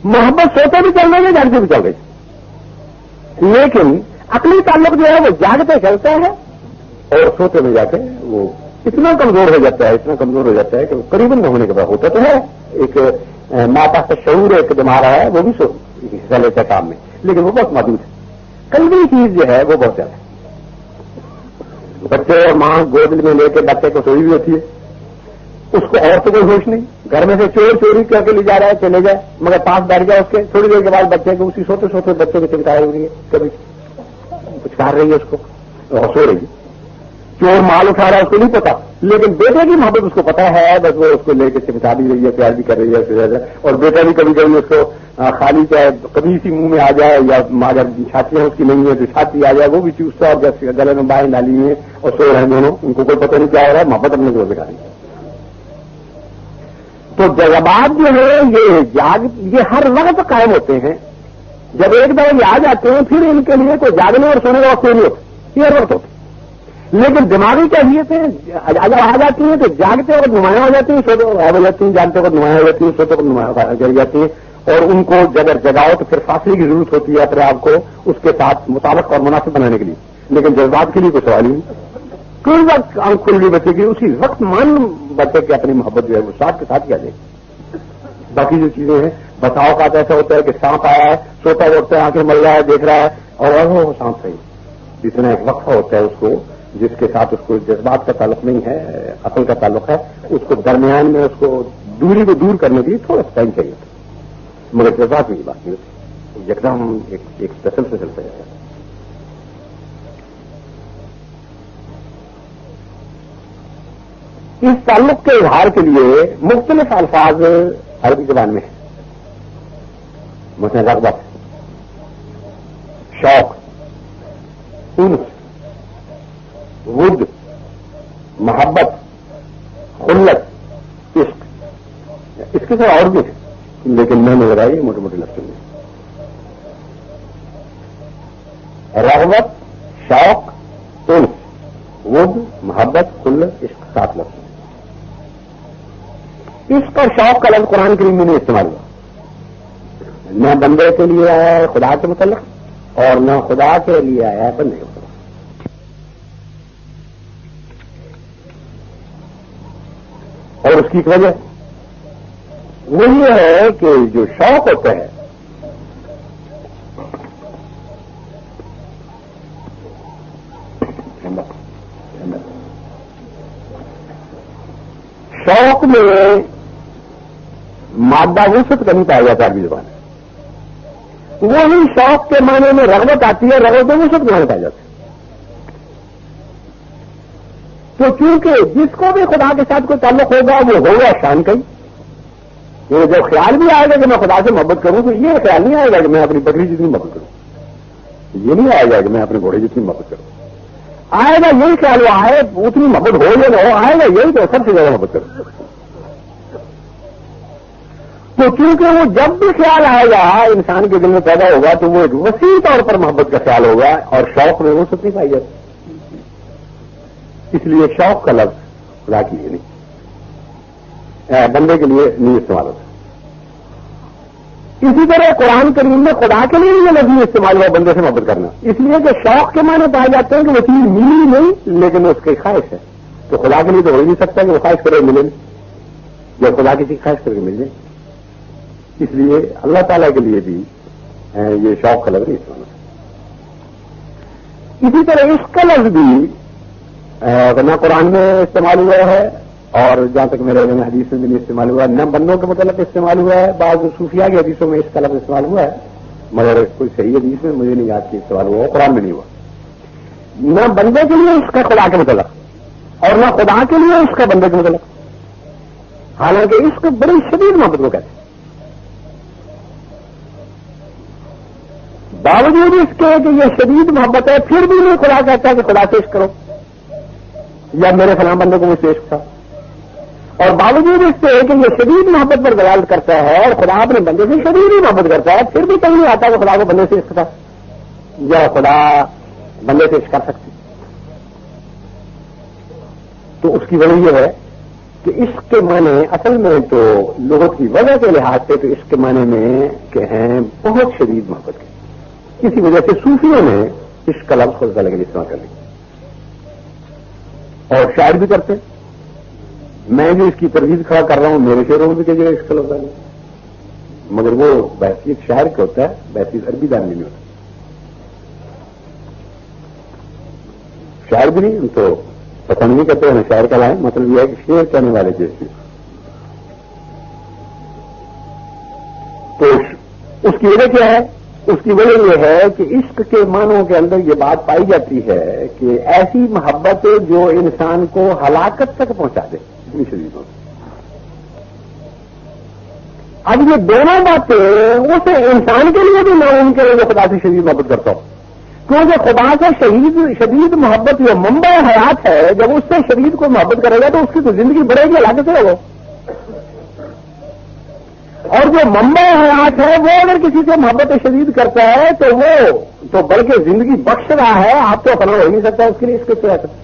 محبت سوتے بھی چل رہی ہے، جاگتے بھی چل رہی ہے، لیکن عقلی تعلق جو ہے وہ جاگتے چلتا ہے اور سوتے میں جا کے وہ اتنا کمزور ہو جاتا ہے، اتنا کمزور ہو جاتا ہے کہ قریباً نہ ہونے کے بعد ہوتا تو ہے. ایک ماتا کا شعور ایک دماغ ہے، وہ بھی حصہ لیتا ہے کام میں، لیکن وہ بہت محدود ہے. قلبی چیز جو ہے وہ بہت زیادہ ہے. بچے اور ماں گود میں لے کے بچے کو سوئی ہوئی ہوتی ہے، اس کو اور تو کوئی ہوش نہیں. گھر میں سے چور چوری کر کے لے جا رہا ہے، چلے جائے، مگر پاس بیٹھ جائے اس کے، تھوڑی دیر کے بعد بچے کو اسی سوتے سوتے بچے کو چمکائے ہوئی ہے، کبھی کچھ کر رہی ہے اس کو اور سو رہی ہے. چور مال اٹھا رہا ہے اس کو نہیں پتا، لیکن بیٹے کی محبت اس کو پتا ہے، بس وہ اس کو لے کے چمکا بھی رہی ہے، پیار بھی کر رہی ہے. اور بیٹا بھی کبھی کبھی اس کو خالی چاہے کبھی اسی منہ میں آ جائے یا اگر چھاتیاں اس کی نہیں ہے تو چھاتی آ جائے وہ بھی چوستا اور جیسے گلے میں باہیں ڈالی ہوئی اور سو رہے ہیں دونوں، ان کو کوئی پتہ نہیں کیا ہو رہا ہے، محبت اپنے کو دکھا رہی ہے. تو جذبات جو ہے یہ ہر وقت قائم ہوتے ہیں. جب ایک دفعہ یہ آ جاتے ہیں پھر ان کے لیے کوئی جاگنے اور سونے کا وقت نہیں ہوتا، یہ ہر وقت ہوتا. لیکن دماغی کیفیت ہے جب آ جاتی ہیں تو جاگتے وقت نمایاں ہو جاتی ہیں، سوتے وقت غائب ہو جاتی ہیں، جاگتے وقت نمایاں ہو جاتی ہیں، سوتے وقت نمایاں گر جاتی ہیں. اور ان کو اگر جگاؤ تو پھر فاصلے کی ضرورت ہوتی ہے اپنے آپ کو اس کے ساتھ مطابق اور مناسب بنانے کے لیے. لیکن جذبات کے لیے کوئی سوال ہی نہیں. کوئی وقت آنکھ کھل گئی بچے کی، اسی وقت مان بچے کی اپنی محبت جو ہے وہ ساتھ کے ساتھ کیا جائے. باقی جو چیزیں ہیں بتاؤ کا ایسا ہوتا ہے کہ سانپ آیا ہے، سوتا ہوتا ہے، آنکھیں مل رہا ہے، دیکھ رہا ہے اور وہ سانپ صحیح. جتنا ایک وقفہ ہوتا ہے اس کو جس کے ساتھ اس کو جذبات کا تعلق نہیں ہے، عقل کا تعلق ہے، اس کو درمیان میں اس کو دوری کو دور کرنے کے لیے تھوڑا سا ٹائم چاہیے ہوتا ہے. مگر جذبات میں یہ بات نہیں ہوتی، یکدم ایک تسلسل چلتا جاتا ہے. اس تعلق کے اظہار کے لیے مختلف الفاظ عربی زبان میں ہیں. مثلا رغبت، شوق، انس، ود، محبت، خلت، عشق. اس کے ساتھ اور بھی ہیں لیکن میں نظر آئی موٹے موٹے لفظ میں. رغبت، شوق، انس، ود، محبت، خلت، عشق، 7 لفظ. عشق اور شوق کا لفظ قرآن کریم میں نہیں استعمال ہوا، نہ بندے کے لیے آیا ہے خدا کے متعلق اور نہ خدا کے لیے آیا ہے بندے کے متعلق. اور اس کی ایک وجہ وہ یہ ہے کہ جو شوق ہوتا ہے شوق میں مادہ وسعت کا نہیں پایا جاتا عربی زبان میں. وہی شوق کے معنی میں رغبت آتی ہے، رغبت میں وسعت کے معنی پایا جاتا ہے. تو چونکہ جس کو بھی خدا کے ساتھ کوئی تعلق ہوگا وہ ہوگا شان کا ہی، تو جب خیال بھی آئے گا کہ میں خدا سے محبت کروں تو یہ خیال نہیں آئے گا کہ میں اپنی بکری جتنی محبت کروں، یہ نہیں آئے گا کہ میں اپنے گھوڑے جتنی محبت کروں، آئے گا یہی خیال، وہ آئے اتنی محبت ہو یا نہ ہو، آئے گا یہی تو سب سے زیادہ محبت کروں۔ تو کیونکہ وہ جب بھی خیال آئے گا انسان کے دل میں پیدا ہوگا تو وہ ایک وسیع طور پر محبت کا خیال ہوگا، اور شوق میں وہ سب نہیں پائی جاتی، اس لیے شوق کا لفظ خدا کے لیے نہیں، بندے کے لیے نہیں استعمال ہوتا۔ اسی طرح قرآن کریم میں خدا کے لیے یہ لفظ استعمال ہوا بندے سے محبت کرنا، اس لیے کہ شوق کے معنی پائے جاتے ہیں کہ وہ چیز ملی نہیں لیکن اس کی خواہش ہے، تو خدا کے لیے تو ہو ہی نہیں سکتا کہ وہ خواہش کرے ملے نہیں، جب خدا کسی خواہش کر کے مل جائے، اس لیے اللہ تعالیٰ کے لیے بھی یہ شوق کا لفظ نہیں استعمال ہوتا۔ اسی طرح اس کا لفظ بھی نہ قرآن میں استعمال ہوا ہے، اور جہاں تک میرے علم حدیث میں بھی نہیں استعمال ہوا، نہ بندوں کے متعلق استعمال ہوا ہے، بعض صوفیاء کی حدیثوں میں اس کا لفظ استعمال ہوا ہے، مگر کوئی صحیح حدیث میں مجھے نہیں یاد کہ استعمال ہوا، قرآن میں نہیں ہوا۔ نہ بندے کے لیے اس کا خدا کے متعلق اور نہ خدا کے لیے اس کا بندے کے متعلق، حالانکہ اس کو بڑی شدید محبت کو کہتے ہیں، باوجود اس کے کہ یہ شدید محبت ہے پھر بھی نہیں خدا کہتا ہے کہ خدا سے عشق کرو یا میرے فلاں بندے کو مجھ سے عشق تھا، اور باوجود اس سے کہ یہ شدید محبت پر دلالت کرتا ہے اور خدا اپنے بندے سے شدید ہی محبت کرتا ہے، پھر بھی کہیں نہیں آتا کہ خدا کو بندے سے عشق تھا یا خدا بندے سے عشق کر سکتے۔ تو اس کی وجہ یہ ہے کہ عشق کے معنی اصل میں تو لغت کی وجہ کے لحاظ سے تو عشق کے معنی میں کہ ہیں بہت شدید محبت کے، کسی وجہ سے صوفیوں نے عشق کا لفظ خود الگ استعمال کر لیا، اور شاعر بھی کرتے، میں جو اس کی تردید کھڑا کر رہا ہوں میرے شعروں میں بھی کہ عشق کا لفظ ہے، مگر وہ بحثیت شاعر کا ہوتا ہے، بحثیت عربی دان میں نہیں ہوتا، شاعر بھی نہیں تو پسند نہیں کرتے ہیں شاعر کا لائن، مطلب یہ ہے کہ شعر کہنے والے جیسے، تو اس کی وجہ کیا ہے؟ اس کی وجہ یہ ہے کہ عشق کے معنوں کے اندر یہ بات پائی جاتی ہے کہ ایسی محبت جو انسان کو ہلاکت تک پہنچا دے، اتنی شدید ہوتی۔ اب یہ دونوں باتیں اسے انسان کے لیے بھی ناممکن ہے جو خدا سے شدید محبت کرتا ہو، کیونکہ خدا سے شدید محبت جو منبع حیات ہے، جب اس سے شدید کو محبت کرے گا تو اس کی تو زندگی بڑھے گی، ہلاکت سے وہ، اور جو منبع حیات ہے وہ اگر کسی سے محبت شدید کرتا ہے تو وہ تو بلکہ زندگی بخش رہا ہے، آپ تو فنا ہو نہیں سکتا اس کے لیے، اس کے کیا کرتا۔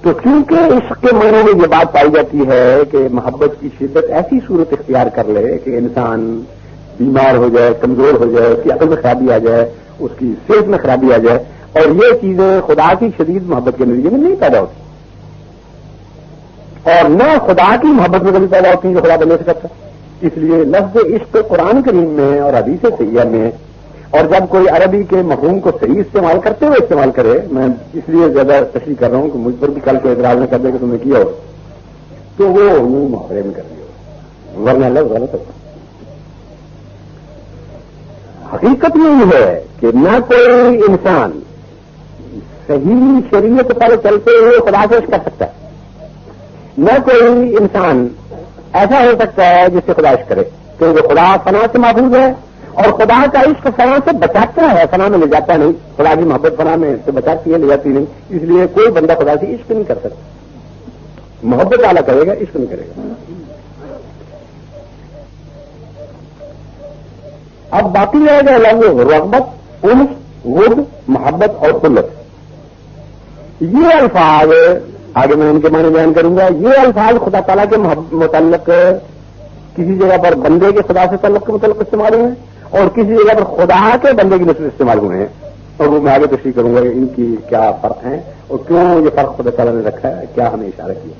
تو کیونکہ عشق کے معنوں میں یہ بات پائی جاتی ہے کہ محبت کی شدت ایسی صورت اختیار کر لے کہ انسان بیمار ہو جائے، کمزور ہو جائے، اس کی عقل میں خرابی آ جائے، اس کی صحت میں خرابی آ جائے، اور یہ چیزیں خدا کی شدید محبت کے نتیجے میں نہیں پیدا ہوتی، اور نہ خدا کی محبت میں کبھی پیدا ہوتی ہے جو خدا بندے سے کرتا ہے۔ اس لیے لفظ عشق قرآن کریم میں اور حدیث صحیحہ میں، اور جب کوئی عربی کے مفہوم کو صحیح استعمال کرتے ہوئے استعمال کرے، میں اس لیے زیادہ تشریح کر رہا ہوں کہ مجھ پر بھی کل کو اعتراض نہ کر دے کہ تم نے کیا ہو تو وہ یوں محاورے میں کر دیا، ورنہ لفظ غلط ہوتا۔ حقیقت یہ ہے کہ نہ کوئی انسان صحیح شریعت پر چلتے ہوئے خدا سے عشق کر سکتا ہے، نہ کوئی انسان ایسا ہو سکتا ہے جس سے خدا عشق کرے، کیونکہ خدا فنا سے محفوظ ہے، اور خدا کا عشق فنا سے بچاتا ہے، فنا میں لے جاتا نہیں، خدا کی محبت فنا میں سے بچاتی ہے، لے جاتی نہیں، اس لیے کوئی بندہ خدا سے عشق نہیں کر سکتا، محبت والا کرے گا، عشق نہیں کرے گا۔ اب باقی رہے گا لفظ رغبت، انس، ود، محبت اور قلت، یہ الفاظ آگے میں ان کے معنی بیان کروں گا۔ یہ الفاظ خدا تعالیٰ کے متعلق کسی جگہ پر بندے کے خدا سے تعلق کے متعلق استعمال ہوئے ہیں اور کسی جگہ پر خدا کے بندے کی نسبت استعمال ہوئے ہیں، اور وہ میں آگے تشریح کروں گا کہ ان کی کیا فرق ہیں اور کیوں یہ فرق خدا تعالیٰ نے رکھا ہے، کیا ہمیں اشارہ کیا۔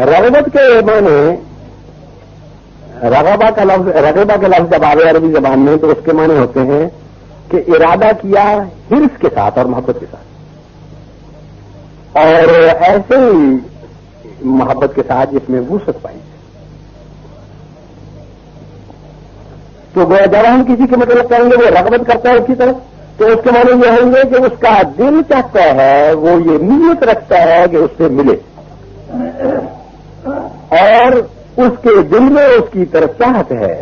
رغبت کے معنی، رغبہ کا لفظ جب آوے عربی زبان میں تو اس کے معنی ہوتے ہیں کہ ارادہ کیا حرص کے ساتھ اور محبت کے ساتھ، اور ایسے ہی محبت کے ساتھ جس میں وسعت پائی جائے. تو گویا جب ہم کسی کے مطلب کہیں گے وہ رغبت کرتا ہے اس کی طرف, تو اس کے معنی یہ ہوں گے کہ اس کا دل چاہتا ہے, وہ یہ نیت رکھتا ہے کہ اس سے ملے, اور اس کے دل میں اس کی طرف چاہت ہے,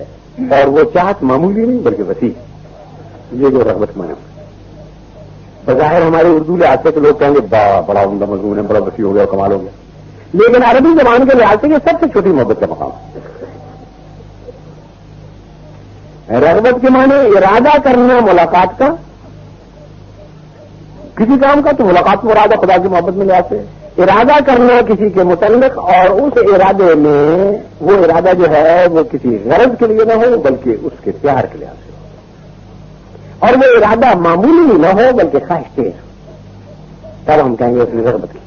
اور وہ چاہت معمولی نہیں بلکہ وسیع. یہ جو رغبت مانے بظاہر ہمارے اردو لحاظ سے تو لوگ کہیں گے بڑا عمدہ مضمون ہے, بڑا وسیع ہو گیا, کمال ہو گیا, لیکن عربی زبان کے لحاظ سے یہ سب سے چھوٹی محبت کا مقام ہے. رغبت کے معنی ارادہ کرنا ملاقات کا, کسی کام کا, تو ملاقات میں ارادہ خدا کی محبت میں لحاظ سے ارادہ کرنا کسی کے متعلق, اور اس ارادے میں وہ ارادہ جو ہے وہ کسی غرض کے لیے نہ ہو بلکہ اس کے پیار کے لحاظ سے ہو, اور وہ ارادہ معمولی نہ ہو بلکہ خواہش تیز ہو, تب ہم کہیں گے اس نے رغبت کی.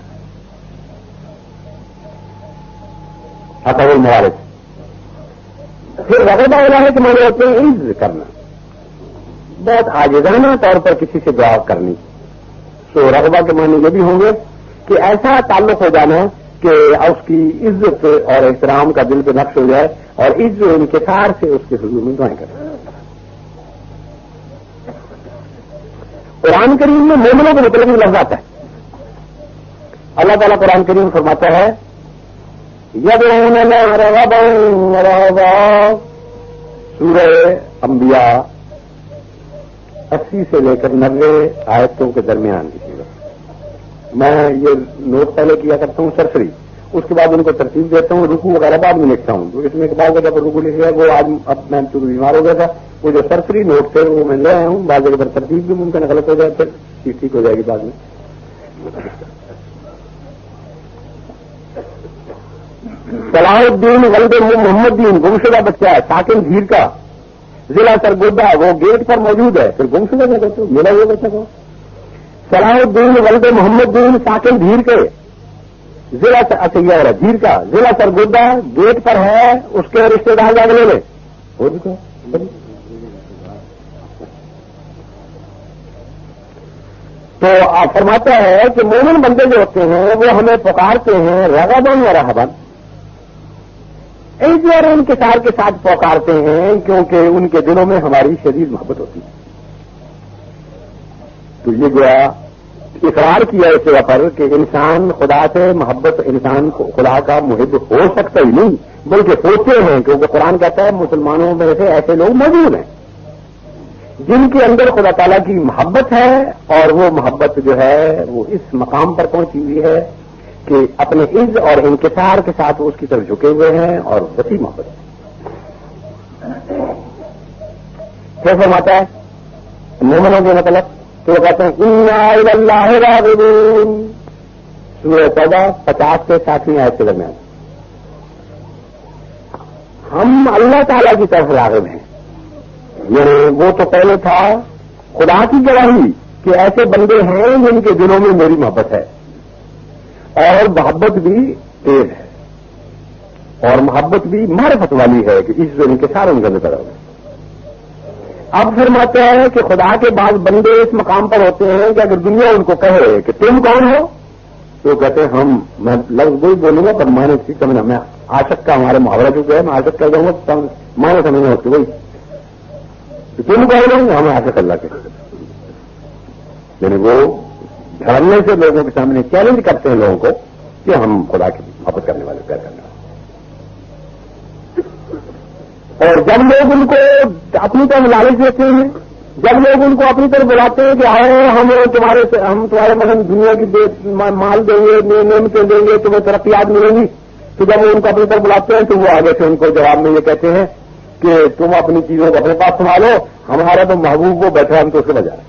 اطول الموارد. پھر رغبہ الہی کے معنی ہوتے ہیں عز کرنا, بہت عاجزانہ طور پر کسی سے دعا کرنی. تو رغبہ کے معنی یہ بھی ہوں گے کہ ایسا تعلق ہو جانا کہ اس کی عزت اور احترام کا دل پہ نقش ہو جائے, اور عز و انکسار سے اس کے حضور میں دعائیں کریں. قرآن کریم میں مومنوں کے متعلق لفظ آتا ہے. اللہ تعالیٰ قرآن کریم فرماتا ہے یدعوننا رغبا ورہبا, سورہ انبیاء 80 سے لے کر 90 آیتوں کے درمیان کی صورت. میں یہ نوٹ پہلے کیا کرتا ہوں سرسری, اس کے بعد ان کو ترتیب دیتا ہوں, رکوع وغیرہ بعد میں لکھتا ہوں. تو اس میں بعض جگہ پر رکوع لکھ گیا, وہ آج اب میں تو بیمار ہو گیا تھا, وہ جو سرسری نوٹ تھے وہ میں لے آیا ہوں. بعض جگہ پر ترتیب بھی ممکن غلط ہو جائے, پھر ٹھیک ہو جائے گی بعد میں. صلاح الدین ولد محمد دین گمشدہ بچہ ہے, ساکن دھیر کا, ضلع سرگودا, وہ گیٹ پر موجود ہے. پھر گمشدہ کیا کہتے ہو, میرا یہ بچہ کو. صلاح الدین ولد محمد دین ساکن دھیر کے, ضلع اچھا دھیر کا, ضلع سرگودا, گیٹ پر ہے, اس کے رشتے دار جا کے لے لیں. تو آپ فرماتا ہے کہ مومن بندے جو ہوتے ہیں وہ ہمیں پکارتے ہیں رغباً و رہباً, ایک اور انکسار کے ساتھ پکارتے ہیں, کیونکہ ان کے دلوں میں ہماری شدید محبت ہوتی ہے. تو یہ گویا اقرار کیا اس جگہ پر کہ انسان خدا سے محبت, انسان کو خدا کا محب ہو سکتا ہی نہیں بلکہ ہوتے ہیں, کیونکہ قرآن کہتا ہے مسلمانوں میں سے ایسے لوگ موجود ہیں جن کے اندر خدا تعالیٰ کی محبت ہے, اور وہ محبت جو ہے وہ اس مقام پر پہنچی ہوئی ہے کہ اپنے عز اور انکسار کے ساتھ وہ اس کی طرف جھکے ہوئے ہیں, اور وسیع محبت ہے. کیا فرماتا ہے مومنوں کے مطلب, تو وہ کہتے ہیں انا الی اللہ راغبون, سورہ توبہ 50 سے 60 آیت کے درمیان. ہم اللہ تعالیٰ کی طرف راغب ہیں, یعنی وہ تو پہلے تھا خدا کی گواہی کہ ایسے بندے ہیں جن کے دلوں میں میری محبت ہے, اور محبت بھی تیز ہے, اور محبت بھی معرفت والی ہے کہ اس زمین کے سارے ان کے اندر ہو. اب فرماتا ہے کہ خدا کے بعض بندے اس مقام پر ہوتے ہیں کہ اگر دنیا ان کو کہے کہ تم کون ہو, تو کہتے ہیں ہم, میں لفظ وہی بولوں گا پر مانے ٹھیک سمجھنا, میں عاشق کا ہمارے محاورہ جو ہے میں عاشق کہہ جاؤں گا, مانے سمجھنا ہوتی وہی تم کہہ رہے ہمیں عاشق اللہ کے, یعنی وہ دھڑنے سے لوگوں کے سامنے چیلنج کرتے ہیں لوگوں کو کہ ہم خدا کی محبت کرنے والے, پیار کرنے والے. اور جب لوگ ان کو اپنی طرف لالچ دیتے ہیں, جب لوگ ان کو اپنی طرف بلاتے ہیں کہ آؤ ہم تمہارے مثلا دنیا کی مال دیں گے, نعمتیں دیں گے, تمہیں ترقیات ملیں گی, تو جب وہ ان کو اپنی طرف بلاتے ہیں تو وہ آگے سے ان کو جواب میں یہ کہتے ہیں کہ تم اپنی چیزوں کو اپنے پاس سنبھالو, ہمارا تو محبوب کو بیٹھا ہم تو اس کے بجائے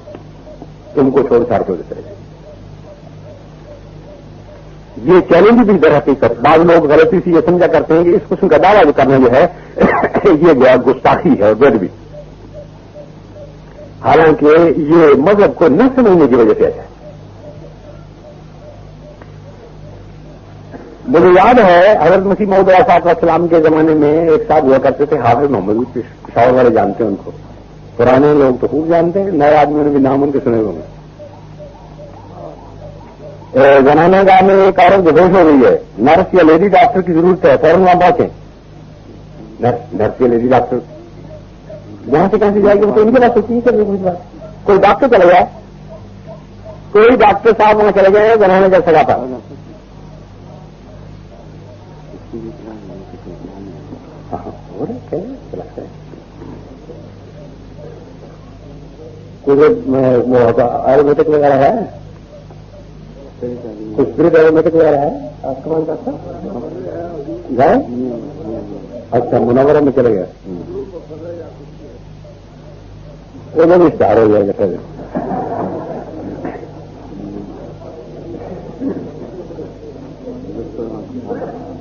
تم کو چھوڑ چھاڑ کے دیتے ہیں. یہ چیلنج بھی در حقیقت بعض لوگ غلطی سے یہ سمجھا کرتے ہیں کہ اس قسم کا دعویٰ جو کرنا جو ہے یہ گستاخی ہے اور بد بھی, حالانکہ یہ مذہب کو نہ سمجھنے کی وجہ سے ہے. مجھے یاد ہے حضرت مسیح موعود علیہ السلام کے زمانے میں ایک صاحب ہوا کرتے تھے حافظ محمد, پشاور والے جانتے ہیں ان کو, پرانے لوگ تو خوب جانتے ہیں, نئے آدمیوں نے بھی نام ان کے سنے ہوئے. زنانہ گاہ میں ایک عورت بے ہوش ہو گئی ہے، نرس یا لیڈی ڈاکٹر کی ضرورت ہے، فوراً وہاں پہنچیں. نرس یا لیڈی ڈاکٹر یہاں سے کہاں سے جائے گی؟ وہ تو ان کے پاس ہوتی ہے. کچھ بات کوئی ڈاکٹر چلا گیا، کوئی ڈاکٹر صاحب وہاں چلے گئے زنانہ کا سگا تھا، آیورویدک وغیرہ ہے، کچھ اسپرٹ آیورویدک وغیرہ ہے آپ کا مان کا؟ اچھا منورہ میں چلے گئے، وہ بھی اسٹار ہو جائے گا. پھر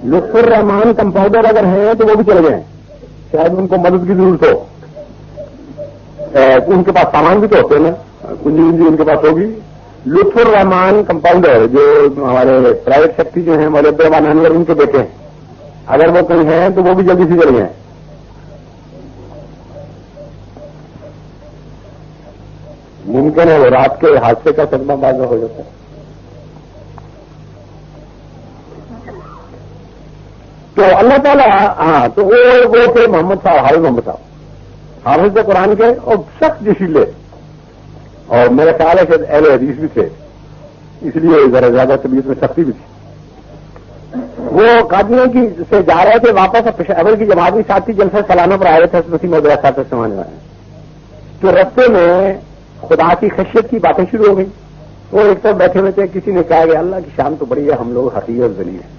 لطف الرحمان کمپاؤنڈر اگر ہیں تو وہ بھی چلے گئے، شاید ان کو مدد کی ضرورت ہو. ان کے پاس سامان بھی تو ہوتے ہیں نا، کنجی ان کے پاس ہوگی. لطف الرحمان کمپاؤنڈر جو ہمارے پرائیویٹ سیکٹری جو ہیں ہمارے عبدالرحمان انور ان کے بیٹے ہیں، اگر وہ کہیں ہیں تو وہ بھی جلدی سے چلے گئے. ممکن ہے وہ رات کے حادثے کا صدمہ بازا ہو جاتا ہے. تو اللہ تعالیٰ تو وہ تھے محمد صاحب، حافظ محمد صاحب، حافظ قرآن کے اور سخت جشیلے، اور میرا خیال ہے کہ اہل حدیث بھی تھے، اس لیے ذرا زیادہ طبیعت میں سختی بھی تھی. وہ قادیاں کی سے جا رہے تھے واپس، پشاور کی جماعت بھی ساتھی جلسہ سالانہ پر آئے تھے مسیح موضوع صاحب سمانے والے. تو رستے میں خدا کی خشیت کی باتیں شروع ہو گئی. وہ ایک طرف بیٹھے ہوئے تھے، کسی نے کہا کہ اللہ کی شان تو بڑی ہے، ہم لوگ حقیر اور ذلیل ہیں،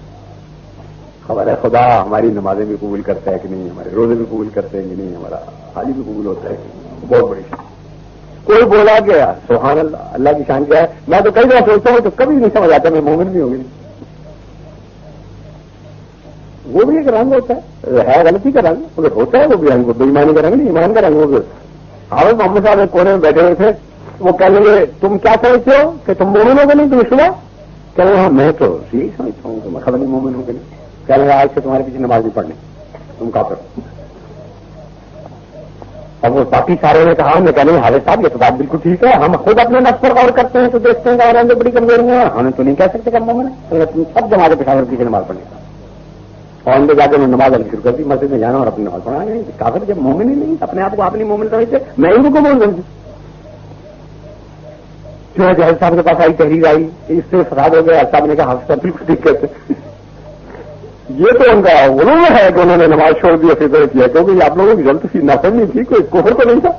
خبر ہے خدا ہماری نمازیں بھی قبول کرتا ہے کہ نہیں، ہمارے روزے بھی قبول کرتے ہیں کہ نہیں، ہمارا حاجی بھی قبول ہوتا ہے کہ بہت بڑی شان. کوئی بولا کہ سبحان اللہ، اللہ کی شان کیا ہے؟ میں تو کئی دفعہ سوچتا ہوں تو کبھی نہیں سمجھ آتا میں مومن بھی ہوں گی. وہ بھی ایک رنگ ہوتا ہے غلطی کا رنگ، اگر ہوتا ہے وہ بھی رنگ، بے ایمانی کا رنگ نہیں، ایمان کا رنگ. وہ حافظ محمد صاحب ایک کونے میں بیٹھے ہوئے تھے، وہ کہنے لگے تم کیا سمجھتے ہو کہ تم مومن ہو گے نہیں؟ تمہیں صبح کہہ رہے ہاں میں تو یہی سمجھتا ہوں کہ میں خبر نہیں مومن ہوں گے نہیں. کہہ رہے آج سے تمہارے پیچھے نماز نہیں پڑھنی، تم کافر ہو. اب وہ باقی سارے نے کہا، میں کہنے حافظ صاحب یہ تو بات بالکل ٹھیک ہے، ہم خود اپنے نفس پر غور کرتے ہیں تو دیکھتے ہیں کہ ہمارے اندر بڑی کمزوری ہے، ہمیں تو نہیں کہہ سکتے کہ ہم مومن ہیں. تم سب جماعت پشاور پیچھے نماز پڑھنے کا، اور اندر جا کے میں نماز پڑھنی شروع کر دی، مسجد میں جانا اور اپنی نماز پڑھنا. کافر جب مومن ہی نہیں، اپنے آپ کو آپ نہیں مومن سمجھتے، میں ان کو مومن سمجھتی. جہاز صاحب کے پاس آئی، تحریر آئی، اس سے فساد ہو گیا. صاحب نے کہا حافظ صاحب بالکل ٹھیک کہتے. یہ تو ان کا علوم ہے کہ انہوں نے نماز چھوڑ دی، فکر کیا، کیونکہ آپ لوگوں کی غلطی سی نافرمانی تھی، کوئی کفر تو نہیں تھا.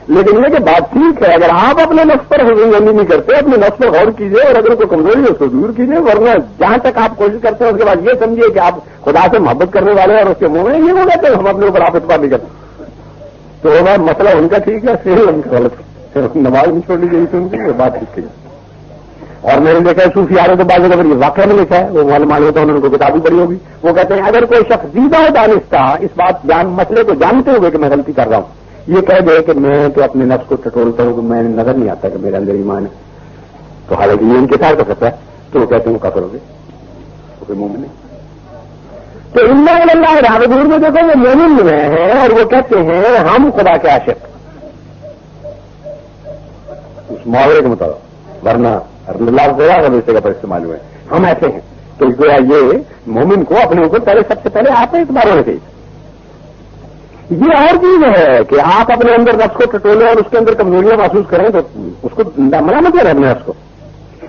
لیکن یہ کہ بات ٹھیک ہے، اگر آپ اپنے نفس پر حضوری نہیں کرتے، اپنے نفس پر غور کیجیے، اور اگر کوئی کمزوری ہے اس کو دور کیجیے، ورنہ جہاں تک آپ کوشش کرتے ہیں اس کے بعد یہ سمجھیے کہ آپ خدا سے محبت کرنے والے اور اس کے منہ میں یہ ہو جاتے ہیں ہم اپنے اوپر آپ اعتبار نہیں کرتے. تو مسئلہ ان کا ٹھیک ہے، پھر ان کا غلط، پھر نماز نہیں چھوڑ لی گئی تھی ان کی، بات ٹھیک ہے. اور میں نے دیکھا ہے صوفی آ رہے تو بعض اگر یہ واقعہ میں لکھا ہے، وہ معلوم ہوتا ہے انہوں نے کوئی کتاب بھی پڑھی ہوگی. وہ کہتے ہیں اگر کوئی شخص زیدہ ہو دانستہ اس بات مسئلے کو جانتے ہوئے کہ میں غلطی کر رہا ہوں، یہ کہہ دے کہ میں تو اپنے نفس کو ٹٹولتا ہوں کہ میں نظر نہیں آتا کہ میرے اندر ایمان ہے، تو حالانکہ یہ ان کے ساتھ کر سکتا ہے، تو وہ کہتے ہیں وہ کافر ہو گئے، وہ کوئی مومن نہیں. تو اللہ راغبور میں دیکھو وہ مومن میں ہیں اور وہ کہتے ہیں ہم خدا کے عاشق اس محاورے کے مطابق، ورنہ اللہ کا استعمال ہوئے ہم ایسے ہیں. تو گویا یہ مومن کو اپنے اوپر پہلے سب سے پہلے آپ اعتبار ہونا چاہیے. یہ اور چیز ہے کہ آپ اپنے اندر نفس کو ٹٹولیں اور اس کے اندر کمزوریاں محسوس کریں تو اس کو منع مت کریں اپنے نفس کو.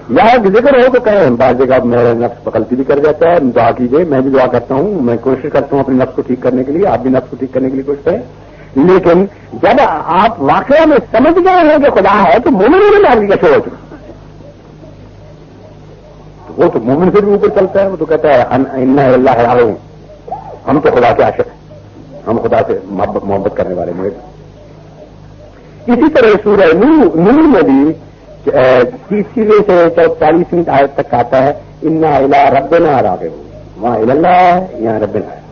یا ذکر ہو تو کہیں بعض جگہ میرا نفس غلطی بھی کر جاتا ہے، دعا کیجیے، میں بھی دعا کرتا ہوں، میں کوشش کرتا ہوں اپنے نفس کو ٹھیک کرنے کے لیے، آپ بھی نفس کو ٹھیک کرنے کے لیے کوشش کریں. لیکن جب آپ واقعہ میں سمجھ گئے ہیں کہ خدا ہے تو مومن ہونے میں آپ کی کیسے ہو چکے؟ وہ تو مومن سے بھی اوپر چلتا ہے، وہ تو کہتا ہے ان اللہ ہے، ہم تو خدا کے عاشق ہیں، ہم خدا سے محبت کرنے والے ہیں. اسی طرح سورہ نور میں بھی 30 سے 40 آیت تک آتا ہے انا الی ربنا راغبون، وہاں اللہ ہے، یہاں ربنا ہے.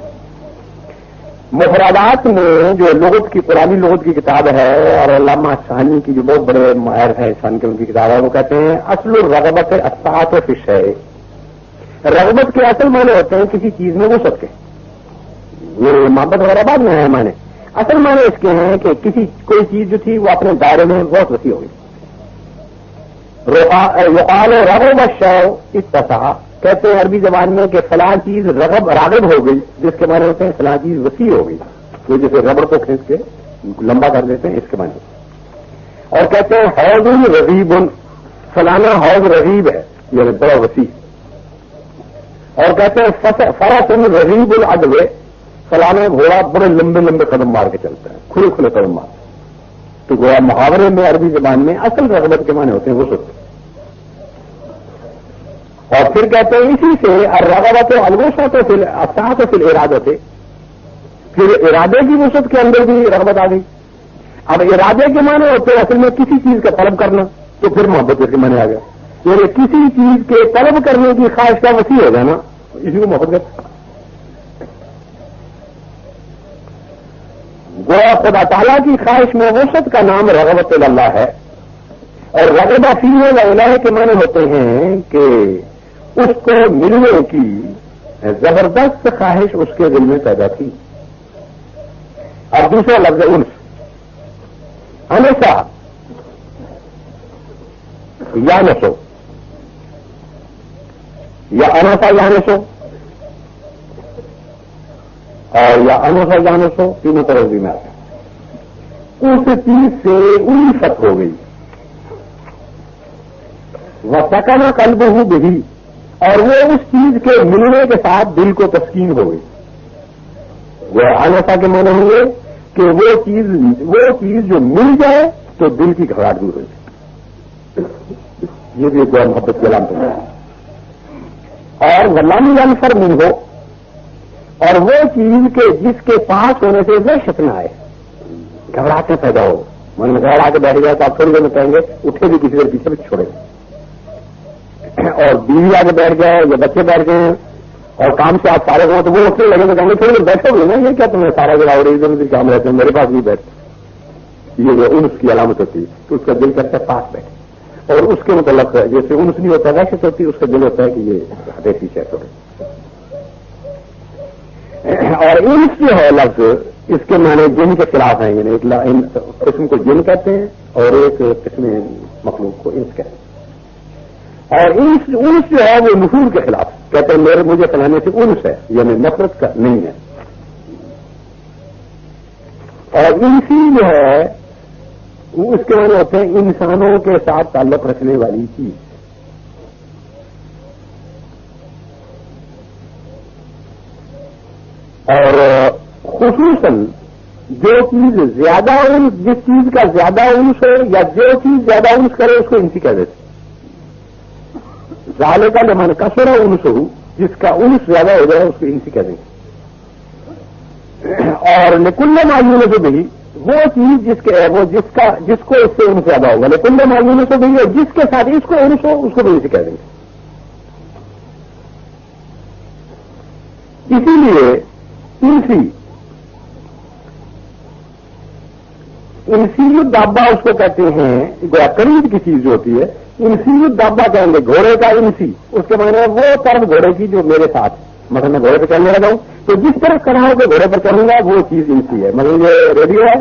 مفردات میں جو لغت کی پرانی لغت کی کتاب ہے اور علامہ ثانی کی جو بہت بڑے ماہر ہیں ثانی کی ان کی کتاب ہے، وہ کہتے ہیں اصل الرغبت السعۃ فی الشیء. رغبت کے اصل معنی ہوتے ہیں کسی چیز میں وسعت کے، یہ محبت وغیرہ بعد میں ہے معنی. اصل معنی اس کے ہیں کہ کوئی چیز جو تھی وہ اپنے دائرے میں بہت وسیع ہو گئی. یقال رغب الشیء اتسع، کہتے ہیں عربی زبان میں کہ فلاں چیز راغب ہو گئی، جس کے معنی ہوتے ہیں فلاں چیز وسیع ہو گئی، تو جیسے ربڑ کو کھینچ کے لمبا کر دیتے ہیں، اس کے معنی. اور کہتے ہیں حوض رغیب، فلانا حوض رغیب ہے، یعنی بڑا وسیع. اور کہتے ہیں فرس رغیب العدو، فلانا گھوڑا بڑے لمبے لمبے قدم مار کے چلتا ہے، کھلے کھلے قدم مار. تو گویا محاورے میں عربی زبان میں اصل رغبت کے معنی ہوتے ہیں وسعت. اور پھر کہتے ہیں اسی سے الرغبت الوسعۃ فی السعۃ فی الارادۃ، پھر ارادے کی وسعت کے اندر بھی رغبت آ گئی. اب ارادے کے معنی ہوتے ہیں اصل میں کسی چیز کا طلب کرنا، تو پھر محبت کے معنی آ گیا، یعنی کسی چیز کے طلب کرنے کی خواہش کا وسیع ہو جانا، اسی کو محبت کرتے. گویا خدا تعالیٰ کی خواہش میں وسعت کا نام رغبت اللہ ہے. اور رغبہ فیہ و الہ کے معنی ہوتے ہیں کہ اس کو ملنے کی زبردست خواہش اس کے دل میں پیدا تھی. اور دوسرا لفظ انسا یا نسو، یا انسا یا نسو، اور یا انوسا یا نسو، تینوں طرح بھی میں آتا ہے. اس چیز سے الفت ہو گئی. وہ سکنا قلبہ بہی، اور وہ اس چیز کے ملنے کے ساتھ دل کو تسکین ہو گئی. وہ انسا کے معنی ہوئے کہ وہ چیز جو مل جائے تو دل کی گھبراہٹ دور ہو جائے. یہ بھی ایک محبت کی علامت ہے. اور غلامی الفر من ہو، اور وہ چیز کے جس کے پاس ہونے سے وحشت نہ آئے، گھبراہٹیں پیدا ہو. من میں گھبرا کے بیٹھ جائے تو آپ تھوڑی دیر میں کہیں گے اٹھے بھی کسی دیر پیچھے بھی چھوڑے. اور بیوی آگے بیٹھ جائے یا بچے بیٹھ گئے اور کام سے آپ فارغ ہوں تو وہ اٹھنے لگے تو کہیں گے تھوڑی دیر بیٹھو گے نا، یہ کیا تمہیں سارا جگہ اور ادھر ادھر کام رہتے ہیں، میرے پاس بھی بیٹھ. یہ جو انس کی علامت ہوتی ہے تو اس کا دل کرتا ہے پاس بیٹھے. اور اس کے متعلق جیسے انس نہیں ہوتا وحشت ہوتی، اس کا دل ہوتا ہے کہ یہ ہٹے پیچھے چھوڑے. اور انس جو ہے لفظ، اس کے معنی جن کے خلاف ہیں، یعنی ایک قسم کو جن کہتے ہیں اور ایک قسم مخلوق کو انس کہتے ہیں. اور انس جو ہے وہ نفور کے خلاف کہتے ہیں، مجھے فلانے سے انس ہے، یعنی نفرت کا نہیں ہے. اور انسی جو ہے اس کے معنی ہوتے ہیں انسانوں کے ساتھ تعلق رکھنے والی چیز. اور خصوصاً جو چیز زیادہ جس چیز کا زیادہ انس ہو یا جو چیز زیادہ انس کرے اس کو انسی کہہ دیتے. ظالے کا لمن کثر انس ہو، جس کا انس زیادہ ہو جائے اس کو انسی کہہ دیں. اور لکل معلوم سے بھی وہ چیز جس کو اس سے انس زیادہ ہوگا، لکل معلوم سے بھی، اور جس کے ساتھ اس کو انس ہو اس کو بھی انسی کہہ دیں. اسی لیے انسی الدابہ اس کو کہتے ہیں، قریب کی چیز جو ہوتی ہے انسی الدابہ کہیں گے. گھوڑے کا انسی اس کے معنی وہ طرف گھوڑے کی جو میرے ساتھ، مثلا میں گھوڑے پہ چلنے لگا ہوں تو جس طرف کر رہا ہوں کہ گھوڑے پر چلوں گا وہ چیز انسی ہے. مثلا یہ ریڈیو ہے،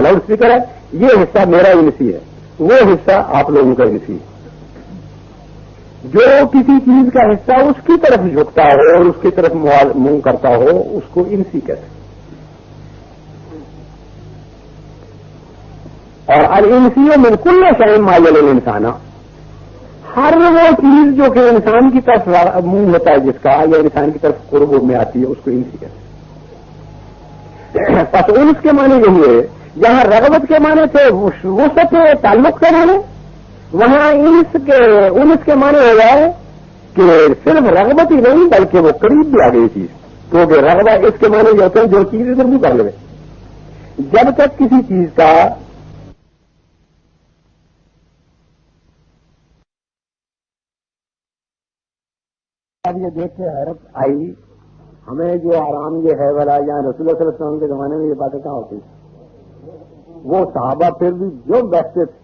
لاؤڈ اسپیکر ہے، یہ حصہ میرا انسی ہے، وہ حصہ آپ لوگوں کا انسی ہے. جو کسی چیز کا حصہ اس کی طرف جھکتا ہو اور اس کی طرف منہ کرتا ہو اس کو انسی کہتے ہیں. اور الانسی من کل شیء مائل الانسان، ہر وہ چیز جو کہ انسان کی طرف منہ ہوتا ہے جس کا، یا انسان کی طرف قرب میں آتی ہے اس کو انسی کہتے ہیں. پس انس کے معنی یہی ہے، جہاں رغبت کے معنی تھے وسعت تعلق سے معنی، وہاں انس کے معنی ہو جائے کہ صرف رغبت ہی نہیں بلکہ وہ قریب بھی آ گئی چیز. کیونکہ رغبہ اس کے معنی جو ہوتے ہیں جو چیز ادھر بھی کر لے. جب تک کسی چیز کا اب یہ دیکھ کے حیرت آئی ہمیں، جو آرام یہ ہے والا یا رسول اللہ صلی اللہ علیہ وسلم کے زمانے میں یہ باتیں کہاں ہوتی. وہ صحابہ پھر بھی جو بیٹھتے تھے،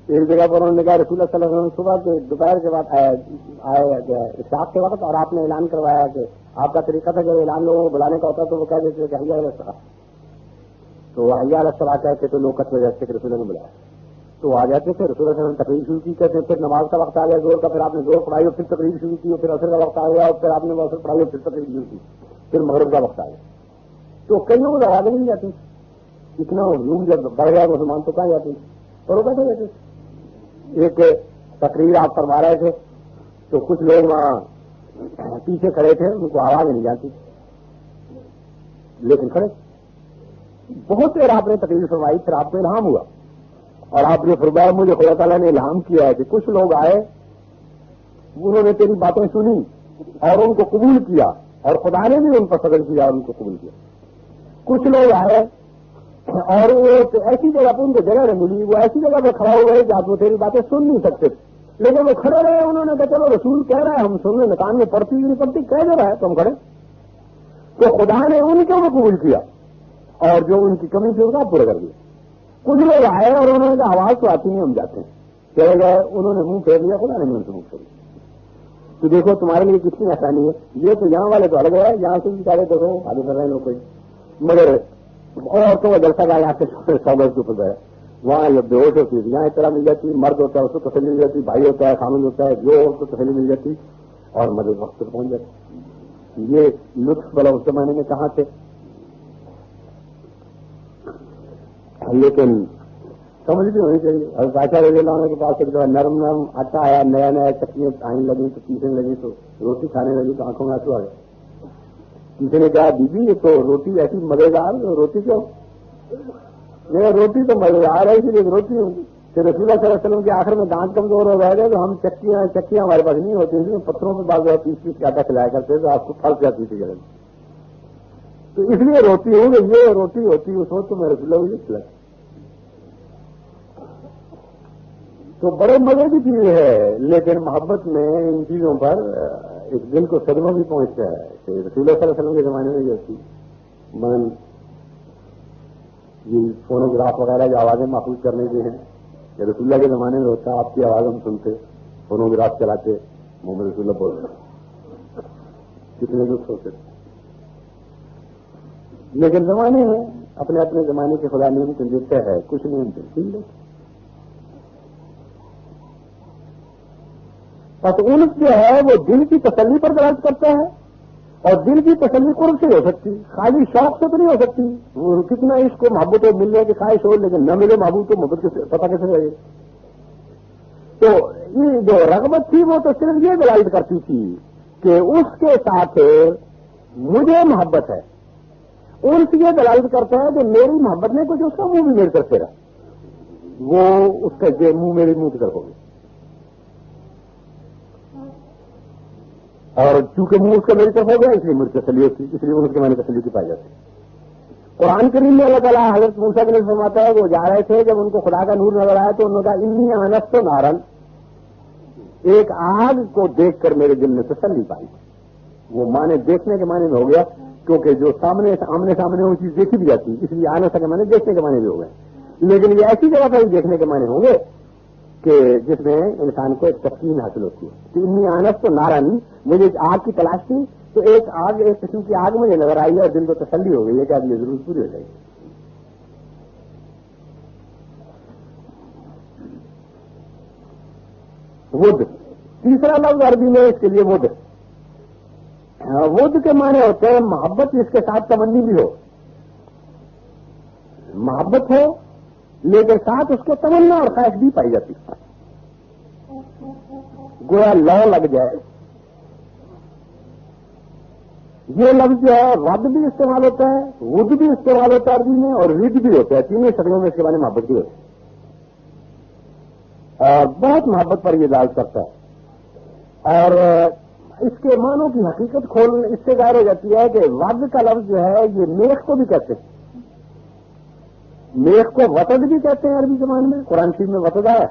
ایک جگہ پر انہوں نے کہا رسول اللہ صلی اللہ علیہ وسلم صبح دوپہر کے بعد آئے اشراق کے وقت، اور آپ نے اعلان کروایا کہ آپ کا طریقہ تھا جب اعلان لوگوں کو بلانے کا ہوتا تو وہ کہہ دیتے کہ حی علی الصلاۃ، تو حی علی الصلاۃ کہتے تو لوگ قتل ہو جاتے کہ رسول اللہ نے بلایا. تو آ جاتے تھے، رسول اللہ صلی اللہ علیہ وسلم تقریر شروع کی کرتے، پھر نماز کا وقت آ گیا زور کا، پھر آپ نے زور پڑھائی اور پھر تقریر شروع کی، اور پھر عصر کا وقت آ گیا اور پھر آپ نے عصر پڑھائی اور پھر تقریر شروع کی، پھر مغرب کا وقت آ گیا. تو کئیوں کو آوازیں نہیں جاتی، اتنا ہجوم جب بڑھ گیا مسلمان تو کہاں جاتی، اور وہ بیٹھے بیٹھے. ایک تقریر آپ فرما رہے تھے تو کچھ لوگ وہاں پیچھے کھڑے تھے، ان کو آواز نہیں جاتی لیکن کھڑے. بہت دیر آپ نے تقریر فرمائی، پھر آپ کو الہام ہوا اور آپ نے فرمایا مجھے خدا تعالیٰ نے الہام کیا ہے کہ کچھ لوگ آئے، انہوں نے تیری باتیں سنی اور ان کو قبول کیا، اور خدا نے بھی ان پر فضل کیا اور ان کو قبول کیا. کچھ لوگ آئے اور وہ ایسی جگہ پہ ان کو جگہ نہیں ملی، وہ ایسی جگہ پہ کھڑا ہوئے جہاں وہ تیری باتیں سن نہیں سکتے، لیکن وہ کھڑے رہے. انہوں نے کہا چلو رسول کہہ رہا ہے ہم سن رہے، کان میں پڑتی نہیں پڑتی کہہ دے رہا ہے تو ہم کھڑے. تو خدا نے ان کو بھی قبول کیا اور جو ان کی کمی تھی اس کا پورا کر دیا. کچھ لوگ آئے اور انہوں نے کہا آواز تو آتی نہیں، ہم جاتے ہیں، چلے گئے، انہوں نے منہ پھیر لیا، خدا نے ان سے منہ پھیر لیا. تو دیکھو تمہارے لیے کتنی آسانی ہے. یہ تو یہاں والے تو الگ ہے، یہاں سے بھی سارے دیکھو آگے کر رہے ہیں لوگ کوئی، مگر اور تو وہ جلسہ کا یہاں سے 100 گز کے اوپر گئے، وہاں بے ہوش ہوتی ہے، یہاں اطلاع مل جاتی، مرد ہوتا ہے اس کو تسلی مل جاتی، بھائی ہوتا ہے خامد ہوتا ہے جو اس کو تسلی مل جاتی اور مدد وقت تک پہنچ جاتی. یہ لطف بلا اس زمانے میں کہاں تھے. لیکن سمجھ بھی ہونی چاہیے. اور بادشاہ رضی اللہ عنہ کے پاس ایک دفعہ نرم نرم آٹا آیا، نیا نیا چکیاں آنے لگی تو پیسنے لگی تو روٹی کھانے لگی تو آنکھوں میں آنسو آ گئے. کسی نے کہا بی بی یہ تو روٹی ایسی مزیدار، روٹی کیوں؟ روٹی تو مزیدار ہے اسی لیے روٹی ہوگی. پھر رسول اللہ صلی اللہ علیہ وسلم کے آخر میں دانت کمزور ہو گئے تو ہم چکیاں ہمارے پاس نہیں ہوتی تھیں، پتھروں پہ بعض پیس پیس کے آٹا کھلایا کرتے تو آپ کو پھنس جاتی تھی گرم. تو اس لیے روٹی ہو گئی، یہ روٹی ہوتی اس وقت تو میں رسول اللہ کو کھلائی. تو بڑے مزے کی چیز ہے، لیکن محبت میں ان چیزوں پر ایک دل کو صدمہ بھی پہنچتا ہے. کہ رسول اللہ صلی اللہ علیہ وسلم کے زمانے میں جو تھی من یہ فونوگراف وغیرہ جو آوازیں محفوظ کرنے کے ہیں، یا رسول اللہ کے زمانے میں ہوتا آپ کی آواز ہم سنتے، فونوگراف چلاتے، محمد رسول اللہ بول رہے، کتنے لطف ہوتے. لیکن زمانے ہیں اپنے اپنے زمانے کے خدا نعمت دیتا ہے، کچھ نہیں ٹھیک ہے. بس انس جو ہے وہ دل کی تسلی پر دراز کرتا ہے، اور دل کی تسلی قرب سے ہو سکتی، خالی شوق سے تو نہیں ہو سکتی. وہ کتنا اس کو محبت ہو ملنے کی خواہش ہو لیکن نہ ملے محبوب تو محبت کے پتہ کیسے رہے. تو یہ جو رغبت تھی وہ تو صرف یہ دلالت کرتی تھی کہ اس کے ساتھ مجھے محبت ہے. انس یہ دلالت کرتا ہے کہ میری محبت نے کچھ اس کا منہ بھی میرے طرف پھیرا، وہ اس کا منہ میرے منہ کی طرف ہو گیا، اور چونکہ منہ اس کا میری طرف ہو گیا اس لیے مجھ تسلی ہوتی، اس لیے ان کے میں نے تسلی کی پائی جاتی. قرآن کریم میں اللہ تعالیٰ حضرت موسیٰ کے لیے فرماتا ہے وہ جا رہے تھے، جب ان کو خدا کا نور نظر آیا تو انہوں نے کہا انی آنست نارن، ایک آگ کو دیکھ کر میرے دل میں تسلی پائی. وہ معنی دیکھنے کے معنی میں ہو گیا کیونکہ جو آمنے سامنے وہ چیز دیکھی بھی جاتی، اس لیے آنے کے معنی دیکھنے کے معنی بھی ہو گئے. لیکن یہ ایسی جگہ پر دیکھنے کے معنی ہوں گے کہ جس میں انسان کو ایک تسکین حاصل ہوتی ہے. کہ انی آنست تو نارن، مجھے آگ کی تلاش تھی تو ایک قسم کی آگ مجھے نظر آئی اور دل کو تسلی ہو گئی ہے کہ اب یہ ضرور پوری ہو جائے گی. ود تیسرا لفظ عربی میں اس کے لیے ود. ود کے معنی ہوتے ہیں محبت جس کے ساتھ تمنی بھی ہو، محبت ہو لیکن ساتھ اس کو تمنا اور خواہش بھی پائی جاتی، گویا لو لگ جائے. یہ لفظ جو ہے ود بھی استعمال ہوتا ہے، ود بھی استعمال ہوتا ہے عربی میں، اور رد بھی ہوتا ہے. تینوں شکلوں میں اس کے بارے میں محبت بھی ہوتی ہے اور بہت محبت پر یہ دال کرتا ہے. اور اس کے معنوں کی حقیقت کھول اس سے ظاہر ہو جاتی ہے کہ ود کا لفظ جو ہے یہ میخ کو بھی کہتے ہیں، میخ کو وطد بھی کہتے ہیں عربی زبان میں، قرآن شریف میں وطد آیا،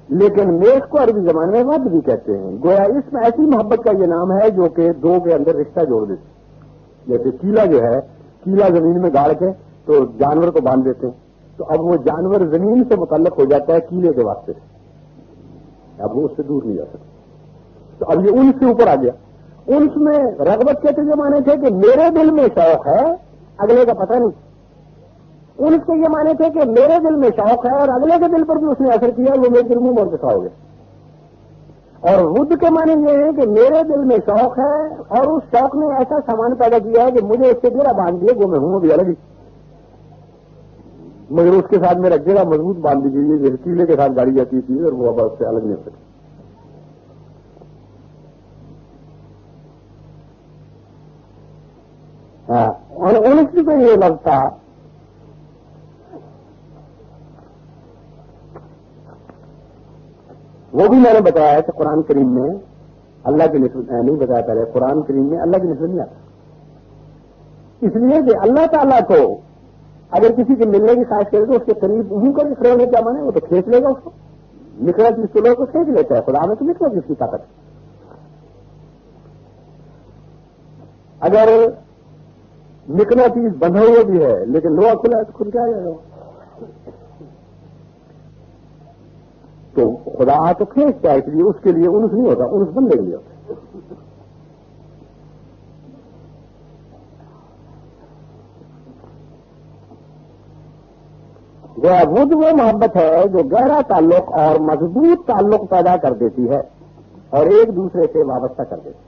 لیکن میخ کو عربی زبان میں ود بھی کہتے ہیں. گویا اس میں ایسی محبت کا یہ نام ہے جو کہ دو کے اندر رشتہ جوڑ دیتی. جیسے کیلا جو ہے، کیلا زمین میں گاڑ کے تو جانور کو باندھ دیتے ہیں، تو اب وہ جانور زمین سے متعلق ہو جاتا ہے کیلے کے واسطے سے، اب وہ اس سے دور نہیں جا سکتا. تو اب یہ انس سے اوپر آ گیا. انس میں رغبت کے معنی تھے کہ میرے دل میں شوق ہے، اگلے کا پتہ نہیں. ان کے یہ معنی تھے کہ میرے دل میں شوق ہے اور اگلے کے دل پر بھی اس نے اثر کیا، وہ میرے دل میں بول کے کھاؤ گے. اور ود کے معنی یہ ہے کہ میرے دل میں شوق ہے اور اس شوق نے ایسا سامان پیدا کیا ہے کہ مجھے اس سے گھیرا باندھ دیا، وہ میں ہوں ابھی الگ ہی، مگر اس کے ساتھ میرا گھیرا مضبوط باندھ دی گئی ہے، جیسے کیلے کے ساتھ گاڑی جاتی تھی اور وہ اب اس سے الگ نہیں ہو سکتی. ہاں، اور اونیسویں کو یہ لفظ تھا وہ بھی میں نے بتایا کہ قرآن کریم میں اللہ کی نسبت نہیں بتایا پہلے، قرآن کریم میں اللہ کی نسبت نہیں آتا، اس لیے کہ اللہ تعالیٰ کو اگر کسی کے ملنے کی خواہش کرے تو اس کے قریب انہیں کو کھڑے ہونے کیا مانے، وہ تو کھینچ لے گا اس کو، نکلا چیز تو لوگ کو کھینچ لیتا ہے، خدا میں تو نکلا جس کی طاقت ہے. اگر نکلا چیز بندھا ہوا بھی ہے لیکن لوہا کھلا ہے تو کھل کے آ جائے گا، تو خدا تو کھینچتا ہے، اس لیے اس کے لیے انس نہیں ہوتا، انس بندے کے لیے ہوتا. وہ محبت ہے جو گہرا تعلق اور مضبوط تعلق پیدا کر دیتی ہے اور ایک دوسرے سے وابستہ کر دیتی ہے.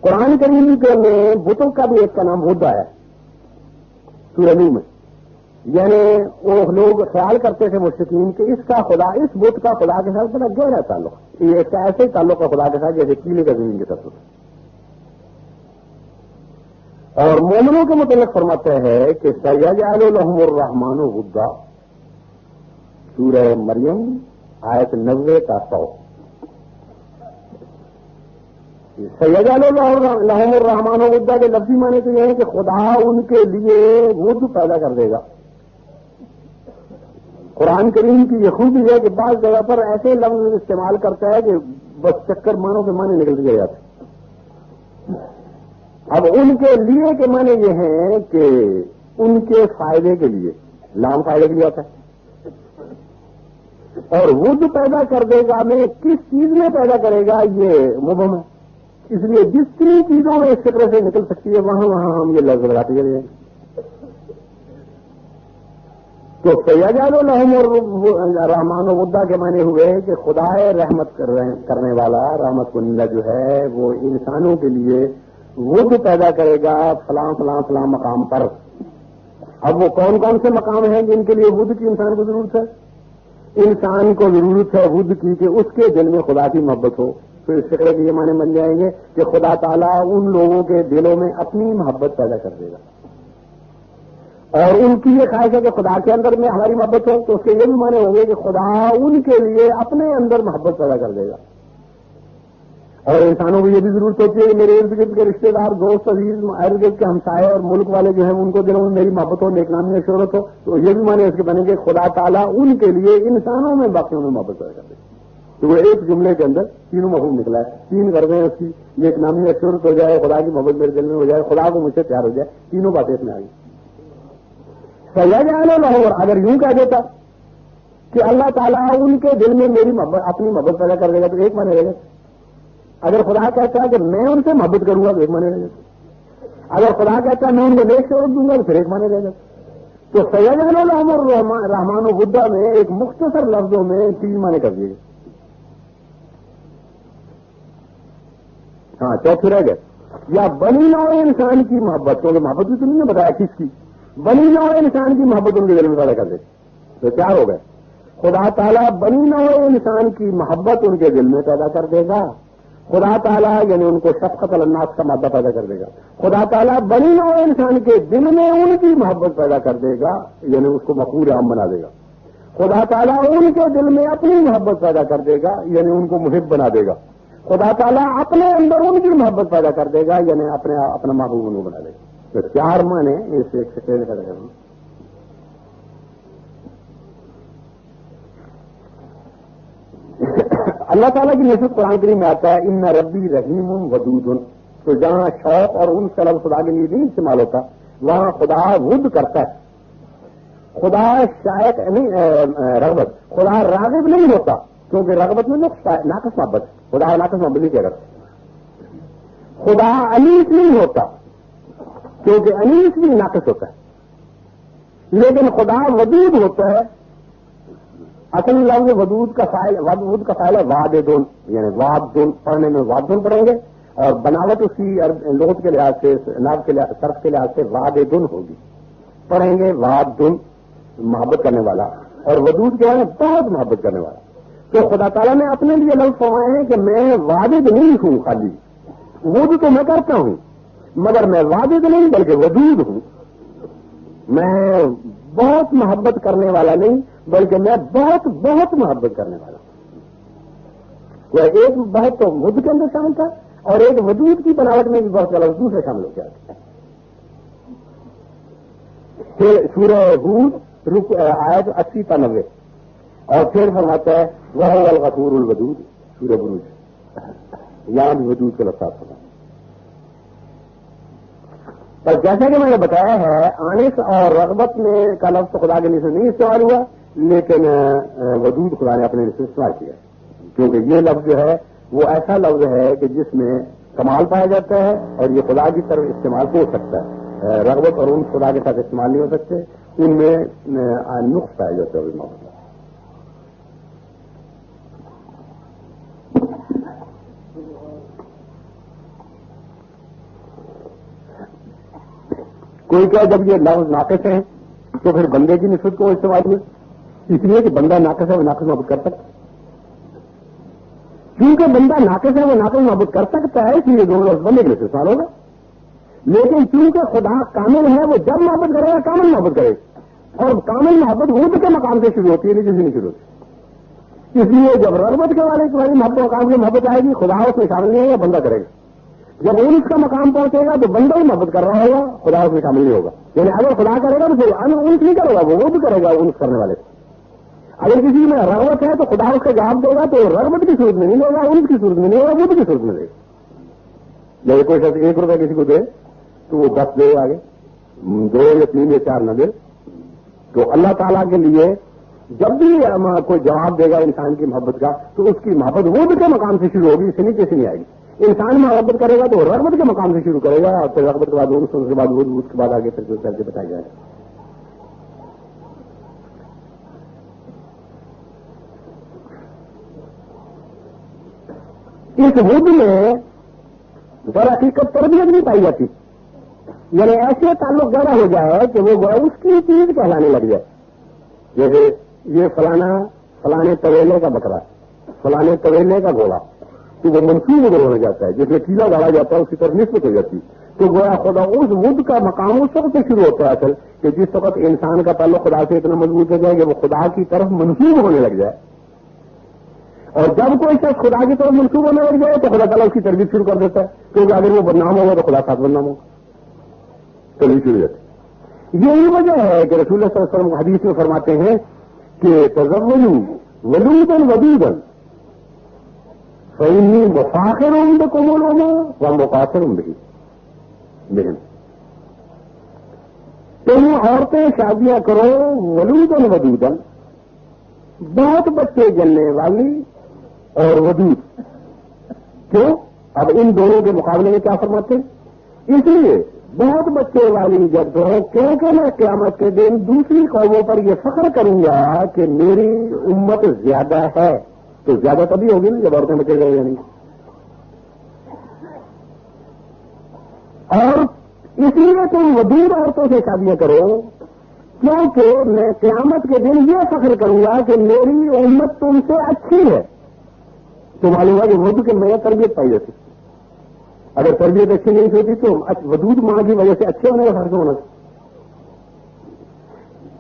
قرآن کریم کے میں بتوں کا بھی ایک کا نام ہدا ہے سورہ نور میں، یعنی وہ لوگ خیال کرتے تھے مشرکین کہ اس کا خدا، اس بت کا خدا کے ساتھ بڑا گہرا تعلق، یہ ایک ایسے تعلق ہے خدا کے ساتھ جیسے کیلے کا زمین کے ساتھ ہوتا ہے. اور مومنوں کے متعلق فرماتے ہیں کہ سیجعل لهم الرحمن ودا، سورہ مریم آیت 90 کا 100. سیجعل لهم الرحمن ودا کے لفظی معنی تو یہ ہے کہ خدا ان کے لیے ود پیدا کر دے گا. قرآن کریم کی یہ خوبی ہے کہ بعض جگہ پر ایسے لفظ استعمال کرتا ہے کہ بس چکر مانو کے معنی نکل کے جاتے. اب ان کے لیے کے معنی یہ ہیں کہ ان کے فائدے کے لیے، لام فائدے کے لیے ہوتا ہے. اور ود پیدا کر دے گا میں کس چیز میں پیدا کرے گا یہ مبہم ہے، اس لیے جتنی چیزوں میں اس فکر سے نکل سکتی ہے وہاں وہاں ہم یہ لفظ لگاتے چلے جائیں. تو سیجعل لهم الرحمن ودا کے معنی ہوئے کہ خدا رحمت کرنے والا، رحمت کنندہ جو ہے وہ انسانوں کے لیے ود پیدا کرے گا فلاں فلاں فلاں مقام پر. اب وہ کون کون سے مقام ہیں جن کے لیے ود کی انسان کو ضرورت ہے؟ انسان کو ضرورت ہے ود کی کہ اس کے دل میں خدا کی محبت ہو. تو اس فکر کے یہ معنی بن جائیں گے کہ خدا تعالیٰ ان لوگوں کے دلوں میں اپنی محبت پیدا کر دے گا، اور ان کی یہ خواہش ہے کہ خدا کے اندر میں ہماری محبت ہو، تو اس کے یہ بھی معنی ہوں گے کہ خدا ان کے لیے اپنے اندر محبت پیدا کر دے گا. اور انسانوں کو یہ بھی ضرورت ہوتی ہے کہ میرے ارد گرد کے رشتے دار، دوست، عزیز، ارد گرد کے ہمسائے اور ملک والے جو ہیں ان کو دلوں میں میری محبت ہو، نیک نامی اور شہرت ہو. تو یہ بھی معنی اس کے بنے گے خدا تعالیٰ ان کے لیے انسانوں میں باقیوں میں محبت پیدا کر دے. تو وہ ایک جملے کے اندر تینوں مفہوم نکلا ہے. تین غرضیں اس کی، نیک نامی اور شہرت ہو جائے، خدا کی محبت میرے دل میں ہو جائے، خدا کو مجھ سے پیار ہو جائے، تینوں باتیں اس میں آئی. سیجعل لهم، اگر یوں کہہ دیتا کہ اللہ تعالیٰ ان کے دل میں میری محبت، اپنی محبت پیدا کر دے گا تو ایک معنی رہے گا. اگر خدا کہتا ہے کہ میں ان سے محبت کروں گا تو ایک معنی رہے گا. اگر خدا کہتا ہے میں ان کو نیک شہرت دوں گا تو پھر ایک معنی رہے گا. تو سیجعل لهم الرحمن ودا میں ایک مختصر لفظوں میں تین معنی کر دیے گئے. ہاں چوتھی رہ گئے. یا بنی نوع انسان کی محبت، کیونکہ محبت بھی تو نہیں نے بتایا کس کی، بنی نوع انسان کی محبت ان کے دل میں پیدا کر دیتے. تو چار ہو گئے. خدا تعالیٰ بنی نوع انسان کی محبت ان کے دل میں پیدا کر دے گا. خدا تعالیٰ یعنی ان کو شفقت الناس کا مادہ پیدا کر دے گا. خدا تعالیٰ بنی نوع انسان کے دل میں ان کی محبت پیدا کر دے گا، یعنی اس کو مقبول عام بنا دے گا. خدا تعالیٰ ان کے دل میں اپنی محبت پیدا کر دے گا، یعنی ان کو محب بنا دے گا. خدا تعالیٰ اپنے اندر ان کی محبت پیدا کر دے گا، یعنی اپنا محبوب ان کو بنا دے گا. تو چار معنی اس ایک سے پیدا کریں. اللہ تعالیٰ کی نسبت قرآن کریم میں آتا ہے ان ربی رحیم ودود. تو جہاں شوق اور ان سے لفظ خدا کے لیے نہیں استعمال ہوتا وہاں خدا ود کرتا ہے. خدا شائق نہیں رغبت، خدا راغب نہیں ہوتا کیونکہ رغبت میں ناقص محبت، خدا ناقص محبت نہیں کیا کرتا. خدا انیس نہیں ہوتا کیونکہ انیس بھی ناقص ہوتا ہے. لیکن خدا ودود ہوتا ہے. اصل لفظ ودود کا فائل ہے واددن، یعنی وادن پڑھنے میں وادن پڑھیں گے اور بناوٹ اسی لغت کے لحاظ سے نحو کے صرف کے لحاظ سے واددن ہوگی. پڑھیں گے وادن محبت کرنے والا، اور ودود کے بارے میں بہت محبت کرنے والا. تو خدا تعالیٰ نے اپنے لیے لفظ فرمائے ہیں کہ میں وادد نہیں ہوں، خالی ود تو میں کرتا ہوں مگر میں وادد نہیں بلکہ ودود ہوں. میں بہت محبت کرنے والا نہیں بلکہ میں بہت بہت محبت کرنے والا ہوں. ایک بہت تو ود کے اندر شامل تھا اور ایک ودود کی بناوٹ میں بھی بہت والا دوسرے شامل ہو گیا. پھر سورہ ہود آیت 80 تا 90 اور پھر فرماتا ہے وہ الغفور الودود سورہ بروج، یہاں بھی ودود کے لفظ ہوگا. پر جیسا کہ میں نے بتایا ہے آنس اور رغبت میں کا لفظ خدا کے لیے سے نہیں استعمال ہوا، لیکن ودود خدا نے اپنے لیے سے استعمال کیا، کیونکہ یہ لفظ جو ہے وہ ایسا لفظ ہے کہ جس میں کمال پایا جاتا ہے اور یہ خدا کی طرف استعمال ہو سکتا ہے. رغبت اور ان خدا کے ساتھ استعمال نہیں ہو سکتے، ان میں نقص پایا جاتا ہے. محبت کوئی کہا جب یہ لفظ ناقص ہے تو پھر بندے کی نسبت کو استعمال ہوئے، اس لیے کہ بندہ ناقص ہے وہ ناقص محبت کر سکتا. کیونکہ بندہ ناقص ہے وہ ناقص محبت کر سکتا ہے، اس لیے دونوں لفظ بندے کے لیے استعمال ہوگا. لیکن چونکہ خدا کامل ہے وہ جب محبت کرے گا کامل محبت کرے گا، اور کامل محبت ود کے مقام سے شروع ہوتی ہے نہیں کسی نہیں شروع ہوتی. اس لیے جب رغبت کے والے تمہاری محبت مقام سے محبت آئے گی خدا اس میں شامل نہیں ہوگا، بندہ کرے گا. جب انس کا مقام پہنچے گا تو بندہ ہی محبت کر رہا ہوگا، خدا اس میں شامل نہیں ہوگا. یعنی اگر خدا کرے گا تو پھر انس نہیں کرے گا، وہ بھی کرے گا انس کرنے والے. اگر کسی میں رغبت ہے تو خدا اس کا جواب دے گا تو رغبت کی صورت میں نہیں ہوگا، انس کی صورت میں نہیں ہوگا، ود کی صورت میں دے گا. جیسے کوئی شخص 1 روپیہ کسی کو دے تو وہ 10 دے آگے، 2 یا 3 یا 4 نہ دے. تو اللہ تعالیٰ کے لیے جب بھی کوئی جواب دے گا انسان کی محبت کا تو اس کی محبت ود کے مقام سے شروع ہوگی، اسے نیچے سے نہیں آئے گی. انسان محبت کرے گا تو رغبت کے مقام سے شروع کرے گا اور پھر رغبت کے بعد اس کے بعد اس کے بعد آگے پھر کر کے بتایا جائے گا. اس ود میں در حقیقت تربیت نہیں پائی جاتی، یعنی ایسے تعلق زیادہ ہو جائے کہ وہ اس کی چیز کہلانے لگ جائے. جیسے یہ فلانے طویلے کا بکرا، فلانے طویلے کا گھوڑا، تو وہ منسوب ادھر ہونے جاتا ہے. جس میں کیلا گاڑا جاتا ہے اس کی طرف نسبت ہو جاتی. تو گویا خدا اس ود کا مقام اس وقت سے شروع ہوتا ہے اصل کہ جس وقت انسان کا تعلق خدا سے اتنا مضبوط ہو جائے کہ وہ خدا کی طرف منسوب ہونے لگ جائے. اور جب کوئی شخص خدا کی طرف منسوب ہونے لگ جائے تو خدا تعالیٰ اس کی تربیت شروع کر دیتا ہے، کیونکہ اگر وہ بدنام ہوگا تو خدا ساتھ بدنام ہوگا، تربیت شروع ہو جاتی. یہی وجہ ہے کہ رسول اللہ صلی اللہ علیہ وسلم حدیث میں فرماتے ہیں کہ تزوجوا ولودا ودودا فإني مفاخر بكم الأمم ومقاتل بهم. تم عورتیں شادیاں کرو ولودا ودودا، بہت بچے جننے والی اور ودود. کیوں؟ اب ان دونوں کے مقابلے میں کیا فرماتے ہیں؟ اس لیے بہت بچے والی جب تو کیونکہ میں قیامت کے دن دوسری قوموں پر یہ فخر کروں گا کہ میری امت زیادہ ہے. تو زیادہ تبھی ہوگی نا جب عورتیں بچے گئے نہیں. اور اس لیے تم ودود عورتوں سے شادیاں کرو کیونکہ میں قیامت کے دن یہ فخر کروں گا کہ میری امت تم سے اچھی ہے. تو معلوم ہے کہ ودود کے میں تربیت پائی جاتی. اگر تربیت اچھی نہیں ہوتی تو ودود ماں کی وجہ سے اچھے ہونے کا فرق ہونا.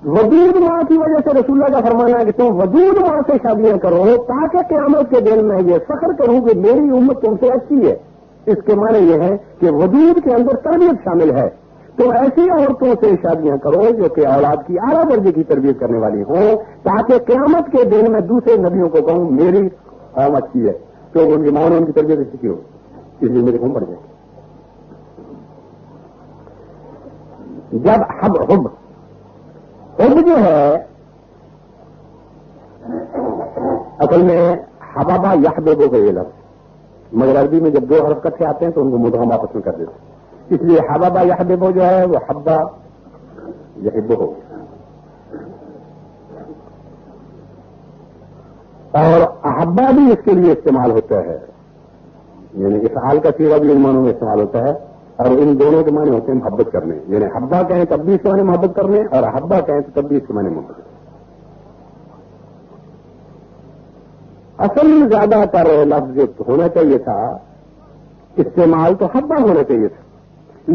ودود ماں کی وجہ سے رسول اللہ کا فرمانا ہے کہ تم ودود ماں سے شادیاں کرو تاکہ قیامت کے دن میں یہ فخر کروں کہ میری امت تم سے اچھی ہے. اس کے معنی یہ ہے کہ ودود کے اندر تربیت شامل ہے. تو ایسی عورتوں سے شادیاں کرو جو کہ اولاد کی اعلیٰ درجے کی تربیت کرنے والی ہوں تاکہ قیامت کے دن میں دوسرے نبیوں کو کہوں میری قوم اچھی ہے کیونکہ ان کی ماں نے ان کی تربیت اچھی کی ہو، اس لیے میری قوم بڑھ جائے. جب حب جو ہے اصل میں حبابہ یحببو کا یہ لفظ، مگر عربی میں جب 2 حرف کٹھے آتے ہیں تو ان کو مدغم آپس میں کر دیتے ہیں. اس لیے حبابہ یحببو جو ہے وہ حبہ یحبو ہو. اور احبا بھی اس کے لیے استعمال ہوتا ہے، یعنی افعال کا صیغہ بھی ان معنوں میں استعمال ہوتا ہے، اور ان دونوں کے معنی ہوتے ہیں محبت کرنے، یعنی حبا کہیں تب بھی اس کے معنی محبت کرنے، اور احبا کہیں تو تب بھی اس کے معنی محبت کرنے۔ اصل زیادہ تر لفظ جو ہونا چاہیے تھا استعمال تو حبا ہونا چاہیے تھا،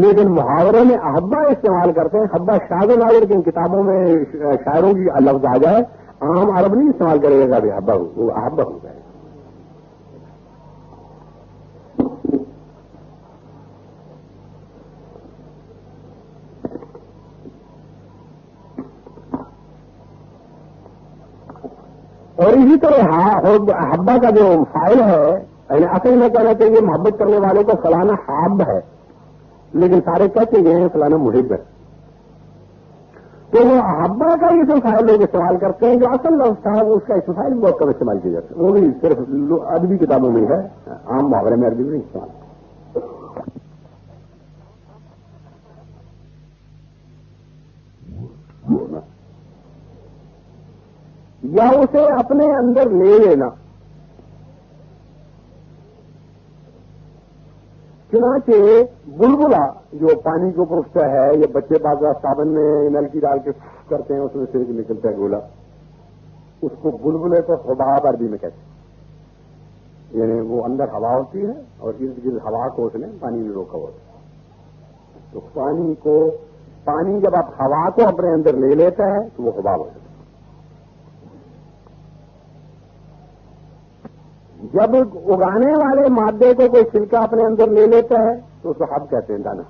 لیکن محاورے میں احبا استعمال کرتے ہیں۔ حبا شاذ و نادر کی ان کتابوں میں شاعروں کی لفظ آ جائے، عام عرب نہیں استعمال کرے گا، حبا وہ احبا ہو جائے گا۔ اور اسی طرح حبا کا جو فائل ہے، یعنی اصل میں کہنا چاہیے محبت کرنے والے کو فلانا حاب ہے، لیکن سارے کہتے گئے ہیں فلانا محب ہے، تو وہ حبا کا یہ اسم فائل لوگ استعمال کرتے ہیں، جو اصل لفظ تھا وہ اس کا اسم فائل بہت کم استعمال کیا جاتا ہے، وہ بھی صرف ادبی کتابوں میں ہے، عام محاورے میں عربی میں نہیں استعمال۔ یا اسے اپنے اندر لے لینا، چنانچہ بلبلا جو پانی کے اوپر اٹھتا ہے، یا بچے باز صابن میں نلکی ڈال کے کرتے ہیں، اس میں سے نکلتا ہے گولا، اس کو بلبلے کو حباب عربی میں کہتے ہیں، یعنی وہ اندر ہوا ہوتی ہے اور ارد گرد ہوا کو اس نے پانی میں روکا ہوتا ہے، تو پانی جب آپ ہوا کو اپنے اندر لے لیتا ہے تو وہ حباب ہوتا ہے۔ جب اگانے والے مادے کو کوئی چھلکا اپنے اندر لے لیتا ہے تو اس کو حب کہتے ہیں، دانا،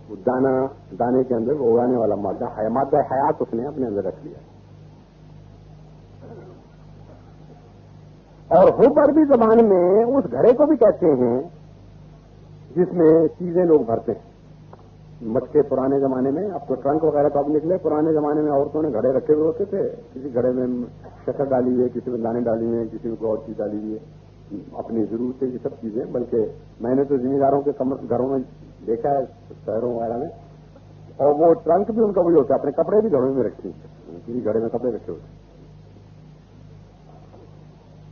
وہ دانے کے اندر وہ اگانے والا مادہ حیات اس نے اپنے اندر رکھ لیا۔ اور حب عربی زبان میں اس گھڑے کو بھی کہتے ہیں جس میں چیزیں لوگ بھرتے ہیں۔ مٹکے پرانے زمانے میں، اب تو ٹرنک وغیرہ تو اب نکلے، پرانے زمانے میں عورتوں نے گھڑے رکھے ہوئے ہوتے تھے، کسی گھڑے میں شکر ڈالی ہوئی ہے، کسی میں دانے ڈالی ہوئے ہیں، کسی میں کوئی اور چیز ڈالی ہوئی ہے، اپنی ضرورت سے یہ سب چیزیں۔ بلکہ میں نے تو زمینداروں کے گھروں میں دیکھا ہے، شہروں وغیرہ میں، اور وہ ٹرنک بھی ان کا وہی ہوتا ہے، اپنے کپڑے بھی گھروں میں رکھتے ہیں، کسی گھڑے میں کپڑے رکھے ہوتے ہیں۔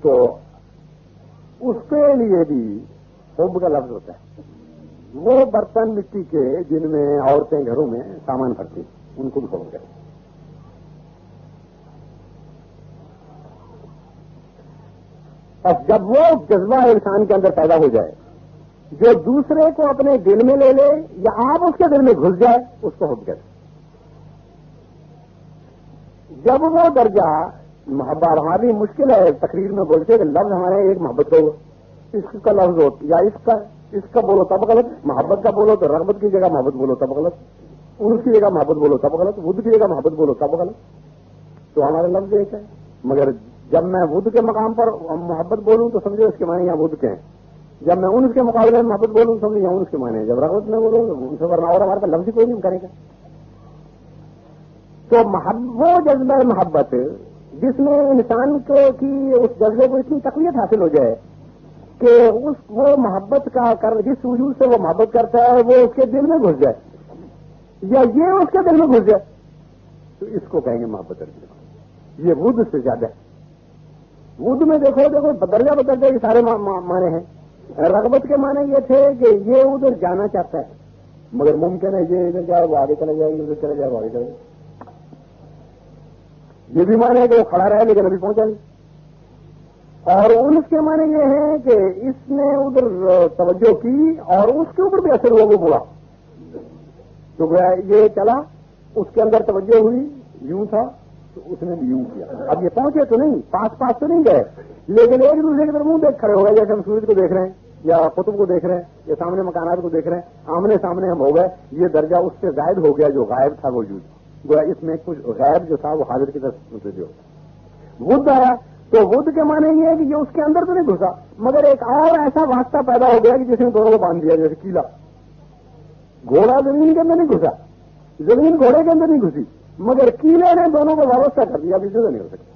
تو اس کے لیے بھی حب کا لفظ ہوتا ہے۔ وہ برتن مٹی کے جن میں عورتیں گھروں میں سامان بھرتی ہیں، ان کو بھی حب کہتے ہیں۔ اب جب وہ جذبہ انسان کے اندر پیدا ہو جائے جو دوسرے کو اپنے دل میں لے لے یا آپ اس کے دل میں گھس جائے، اس کو حب کہتے ہیں۔ جب وہ درجہ محبت، ہماری مشکل ہے تقریر میں بولتے کہ لفظ ہمارے ایک محبت کا ہوا، اس کا لفظ ہو یا اس کا بولو تب غلط، محبت کا بولو تو رغبت کی جگہ محبت بولو تب غلط، ان کی جگہ محبت بولو تب غلط، ود کی جگہ محبت بولو تب غلط۔ تو ہمارا لفظ ایک ہے، مگر جب میں ود کے مقام پر محبت بولوں تو سمجھو اس کے معنی یہاں ود کے ہیں، جب میں ان کے مقابلے میں محبت بولوں تو سمجھو یہاں ان کے معنی ہیں، جب رغبت میں بولوں تو ان سے ورنہ اور ہمارے پاس لفظ ہی کوئی نہیں کرے گا۔ تو وہ جذبہ محبت جس میں انسان کو کی اس جذبے کو اتنی تقویت حاصل ہو جائے کہ وہ محبت کا جس وجود سے وہ محبت کرتا ہے وہ اس کے دل میں گھس جائے یا یہ اس کے دل میں گھس جائے، تو اس کو کہیں گے محبت عربی۔ یہ ود سے زیادہ ہے۔ ود میں دیکھو درجہ بدرجہ کے سارے معنی ہیں۔ رغبت کے معنی یہ تھے کہ یہ ادھر جانا چاہتا ہے مگر ممکن ہے یہ ادھر جائے وہ آگے چلے جائے، ادھر چلے جائے وہ آگے چلے جائے۔ یہ بھی معنی ہے کہ وہ کھڑا رہے لیکن ابھی پہنچا نہیں۔ اور ان کے معنی یہ ہے کہ اس نے ادھر توجہ کی اور اس کے اوپر بھی اثر ہوا، وہ بولا تو یہ چلا، اس کے اندر توجہ ہوئی، یوں تھا تو اس نے بھی یوں کیا۔ اب یہ پہنچے تو نہیں، پاس تو نہیں گئے، لیکن ایک دوسرے کی طرف منہ دیکھ کھڑے ہو گئے، جیسے ہم سورج کو دیکھ رہے ہیں یا قطب کو دیکھ رہے ہیں یا سامنے مکانات کو دیکھ رہے ہیں، آمنے سامنے ہم ہو گئے۔ یہ درجہ اس سے زائد ہو گیا جو غائب تھا وجود، گویا اس میں کچھ غائب جو تھا وہ حاضر کی طرف متوجہ ہو۔ ود آیا تو ود کے معنی یہ ہے کہ یہ اس کے اندر تو نہیں گھسا مگر ایک اور ایسا واسطہ پیدا ہو گیا کہ جس نے دونوں کو باندھ دیا، جیسے کیلا۔ گھوڑا زمین کے اندر نہیں گھسا، زمین گھوڑے کے اندر نہیں گھسی، مگر کیلے نے دونوں کو وابستہ کر دیا، اب اسے نہیں ہو سکتا۔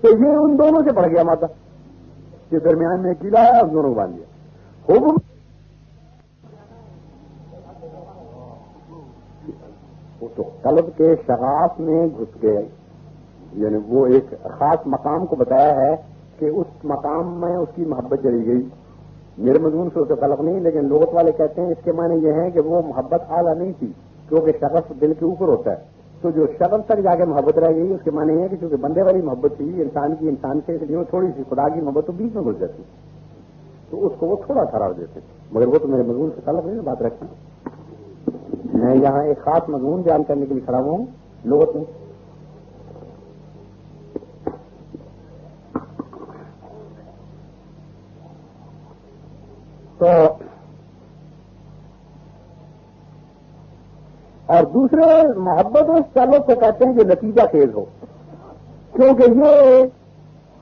تو یہ ان دونوں سے بڑھ گیا مادہ کہ درمیان میں کیلا ہے اور دونوں کو باندھ دیا۔ حکم تو قلب کے شغاف میں گھس گئے یعنی وہ ایک خاص مقام کو بتایا ہے کہ اس مقام میں اس کی محبت چلی گئی. میرے مضمون سے اسے تعلق نہیں، لیکن لغت والے کہتے ہیں اس کے معنی یہ ہے کہ وہ محبت اعلیٰ نہیں تھی، کیونکہ شغف دل کے اوپر ہوتا ہے. تو جو شغف تک جا کے محبت رہ گئی اس کے معنی یہ ہے کہ چونکہ بندے والی محبت تھی، انسان کی انسان سے تھوڑی سی، خدا کی محبت تو بیچ میں گھس جاتی، تو اس کو وہ تھوڑا قرار دیتے. مگر وہ تو میرے مضمون سے تعلق نہیں بات رکھتی. میں یہاں ایک خاص مضمون بیان کرنے کے لیے کھڑا ہوا ہوں لغت میں. تو اور دوسرے محبت اس تعلق کو کہتے ہیں جو نتیجہ خیز ہو، کیونکہ یہ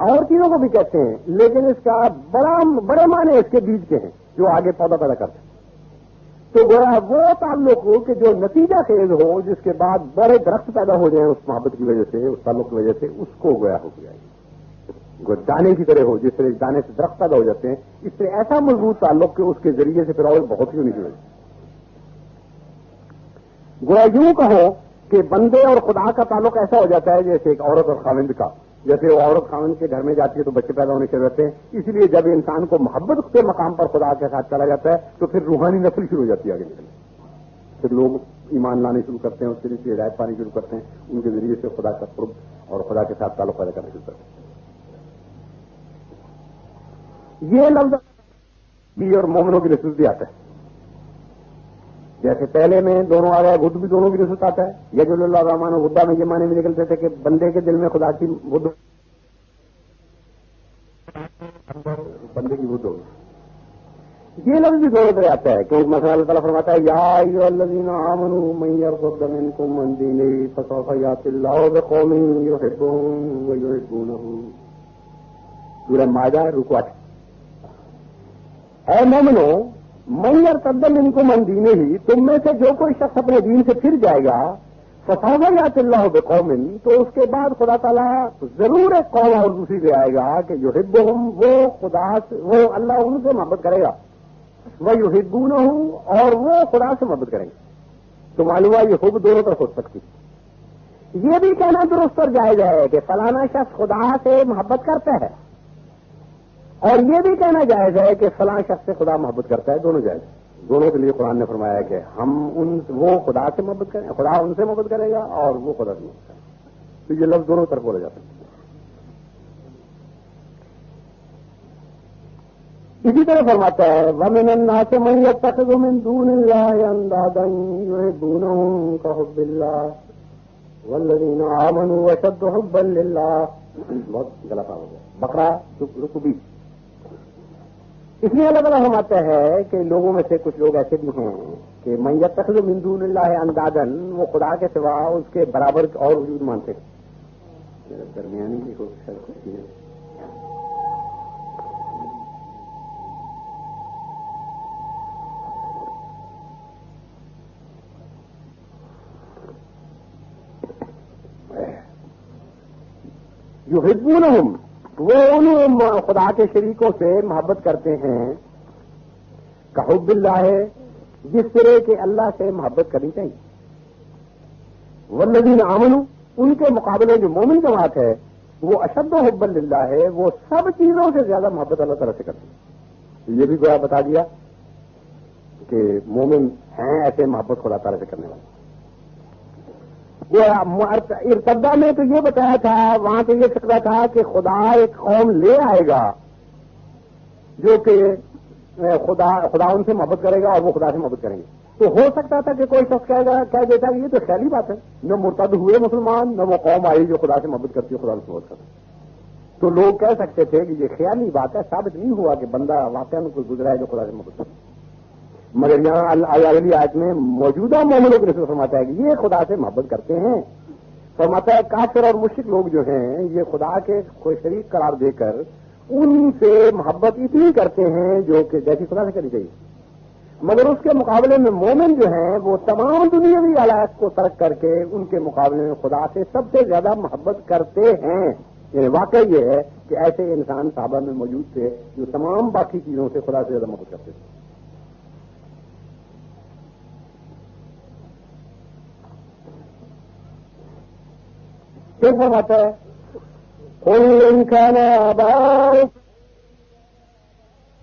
اور چیزوں کو بھی کہتے ہیں، لیکن اس کا بڑے معنی اس کے بیج کے ہیں جو آگے پودا پیدا کرتے ہیں. تو گویا وہ تعلق ہو کہ جو نتیجہ خیز ہو، جس کے بعد بڑے درخت پیدا ہو جائیں اس محبت کی وجہ سے، اس تعلق کی وجہ سے، اس کو گویا ہو گیا. دانے کی طرح ہو، جس طرح دانے سے درخت پیدا ہو جاتے ہیں، اس سے ایسا مضبوط تعلق کہ اس کے ذریعے سے پھر اور بہت ہی نکلے. گویا یوں کہو کہ بندے اور خدا کا تعلق ایسا ہو جاتا ہے جیسے ایک عورت اور خاوند کا. جیسے وہ عورت خاوند کے گھر میں جاتی ہے تو بچے پیدا ہونے سے رہتے ہیں، اس لیے جب انسان کو محبت کے مقام پر خدا کے ساتھ چلا جاتا ہے تو پھر روحانی نسل شروع ہو جاتی ہے آگے نکلنے. پھر لوگ ایمان لانے شروع کرتے ہیں، اس طریقے سے ہدایت پانی شروع کرتے ہیں، ان کے ذریعے سے خدا کا قرب اور خدا کے ساتھ تعلق پیدا کرنا شروع کرتے ہیں. یہ لفظ بھی اور مومنوں کی نسبت بھی آتا ہے. جیسے پہلے میں دونوں آ گئے، بدھ بھی دونوں کی نسبت آتا ہے. یج اللہ الرحمان و بدھا میں یہ معنی بھی نکلتے تھے کہ بندے کے دل میں خدا کی بدھ، بندے کی بدھ ہوگی. یہ لفظ بھی دونوں طرح آتا ہے، کیونکہ مثلا اللہ تعالیٰ فرماتا ہے یا ایھا الذین آمنوا من یرتد منکم عن دینہ فسوف یأتی اللہ بقوم یحبهم ویحبونہ. سورہ مائدہ رکوع 8. اے مومنو، من یرتد منکم عن دینہ، تم میں سے جو کوئی شخص اپنے دین سے پھر جائے گا، فسوف یأتی اللہ بقوم، تو اس کے بعد خدا تعالیٰ ضرور ایک قوم اور دوسری لے آئے گا کہ یحبهم، وہ اللہ ان سے محبت کرے گا، ویحبونہ، اور وہ خدا سے محبت کریں گے. تو معلوم ہے یہ حب دونوں طرف ہو سکتی. یہ بھی کہنا درست اور جائز ہے کہ فلانا شخص خدا سے محبت کرتا ہے، اور یہ بھی کہنا جائز ہے کہ فلاں شخص سے خدا محبت کرتا ہے. دونوں جائز. دونوں کے لیے قرآن نے فرمایا کہ وہ خدا سے محبت کریں، خدا ان سے محبت کرے گا اور وہ خدا سے محبت کرے گا. تو یہ لفظ دونوں طرف بولا جاتا ہے. اسی طرح فرماتا ہے وَمِنَ النَّاسِ مَن يَتَّخِذُ مِن دُونِ اللَّهِ أَندَادًا يُحِبُّونَهُم كَحُبِّ اللَّهِ وَالَّذِينَ آمَنُوا أَشَدُّ حُبًّا لِلَّهِ. بہت غلط ہو گیا. بقرہ رکوع 20. اس لیے اللہ تعالیٰ فرماتا ہے کہ لوگوں میں سے کچھ لوگ ایسے بھی ہیں کہ من يَتَّخِذُ مِن دُونِ اللَّهِ أَندَادًا، وہ خدا کے سوا اس کے برابر اور وجود مانتے ہیں. درمیانی کی کوشش ہے. یحبونہم، وہ ان خدا کے شریکوں سے محبت کرتے ہیں کحب اللہ، جس طرح کہ اللہ سے محبت کرنی چاہیے. والذین آمنوا، ان کے مقابلے جو مومن جماعت ہے وہ اشد حبا للہ ہے، وہ سب چیزوں سے زیادہ محبت اللہ تعالیٰ سے کرتے ہیں. یہ بھی گویا بتا دیا کہ مومن ہیں ایسے محبت خدا تعالیٰ سے کرنے والے. ارتدہ میں تو یہ بتایا تھا، وہاں تو یہ فکرہ تھا کہ خدا ایک قوم لے آئے گا جو کہ خدا ان سے محبت کرے گا اور وہ خدا سے محبت کریں گے. تو ہو سکتا تھا کہ کوئی شخص کہہ دیتا کہ یہ تو خیالی بات ہے، نہ مرتد ہوئے مسلمان، نہ وہ قوم آئی جو خدا سے محبت کرتی ہے، خدا سے محبت کرتی ہے. تو لوگ کہہ سکتے تھے کہ یہ خیالی بات ہے، ثابت نہیں ہوا کہ بندہ واقعہ کوئی گزرا ہے جو خدا سے محبت کرتا ہے. مگر یہاں اگلی آیت میں موجودہ مومنوں کی نسبت فرماتا ہے کہ یہ خدا سے محبت کرتے ہیں. فرماتا ہے کافر اور مشرک لوگ جو ہیں یہ خدا کے کوئی شریک قرار دے کر ان سے محبت اتنی کرتے ہیں جو کہ جیسی خدا سے کرنی چاہیے. مگر اس کے مقابلے میں مومن جو ہیں وہ تمام دنیاوی آلات کو ترک کر کے ان کے مقابلے میں خدا سے سب سے زیادہ محبت کرتے ہیں. یعنی واقعہ یہ ہے کہ ایسے انسان صحابہ میں موجود تھے جو تمام باقی چیزوں سے خدا سے زیادہ محبت کرتے تھے. پھر فرماتا ہے قل ان كان آباؤكم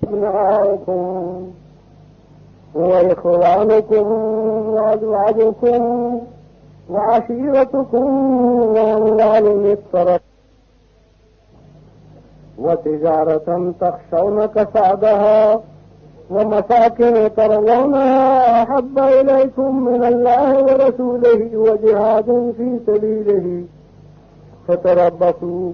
وأبناؤكم وإخوانكم وأزواجكم وعشيرتكم وأموال اقترفتموها وتجارة تخشون كسادها ومساكن ترضونها أحب إليكم من الله ورسوله وجهاد في سبيله فتربصوا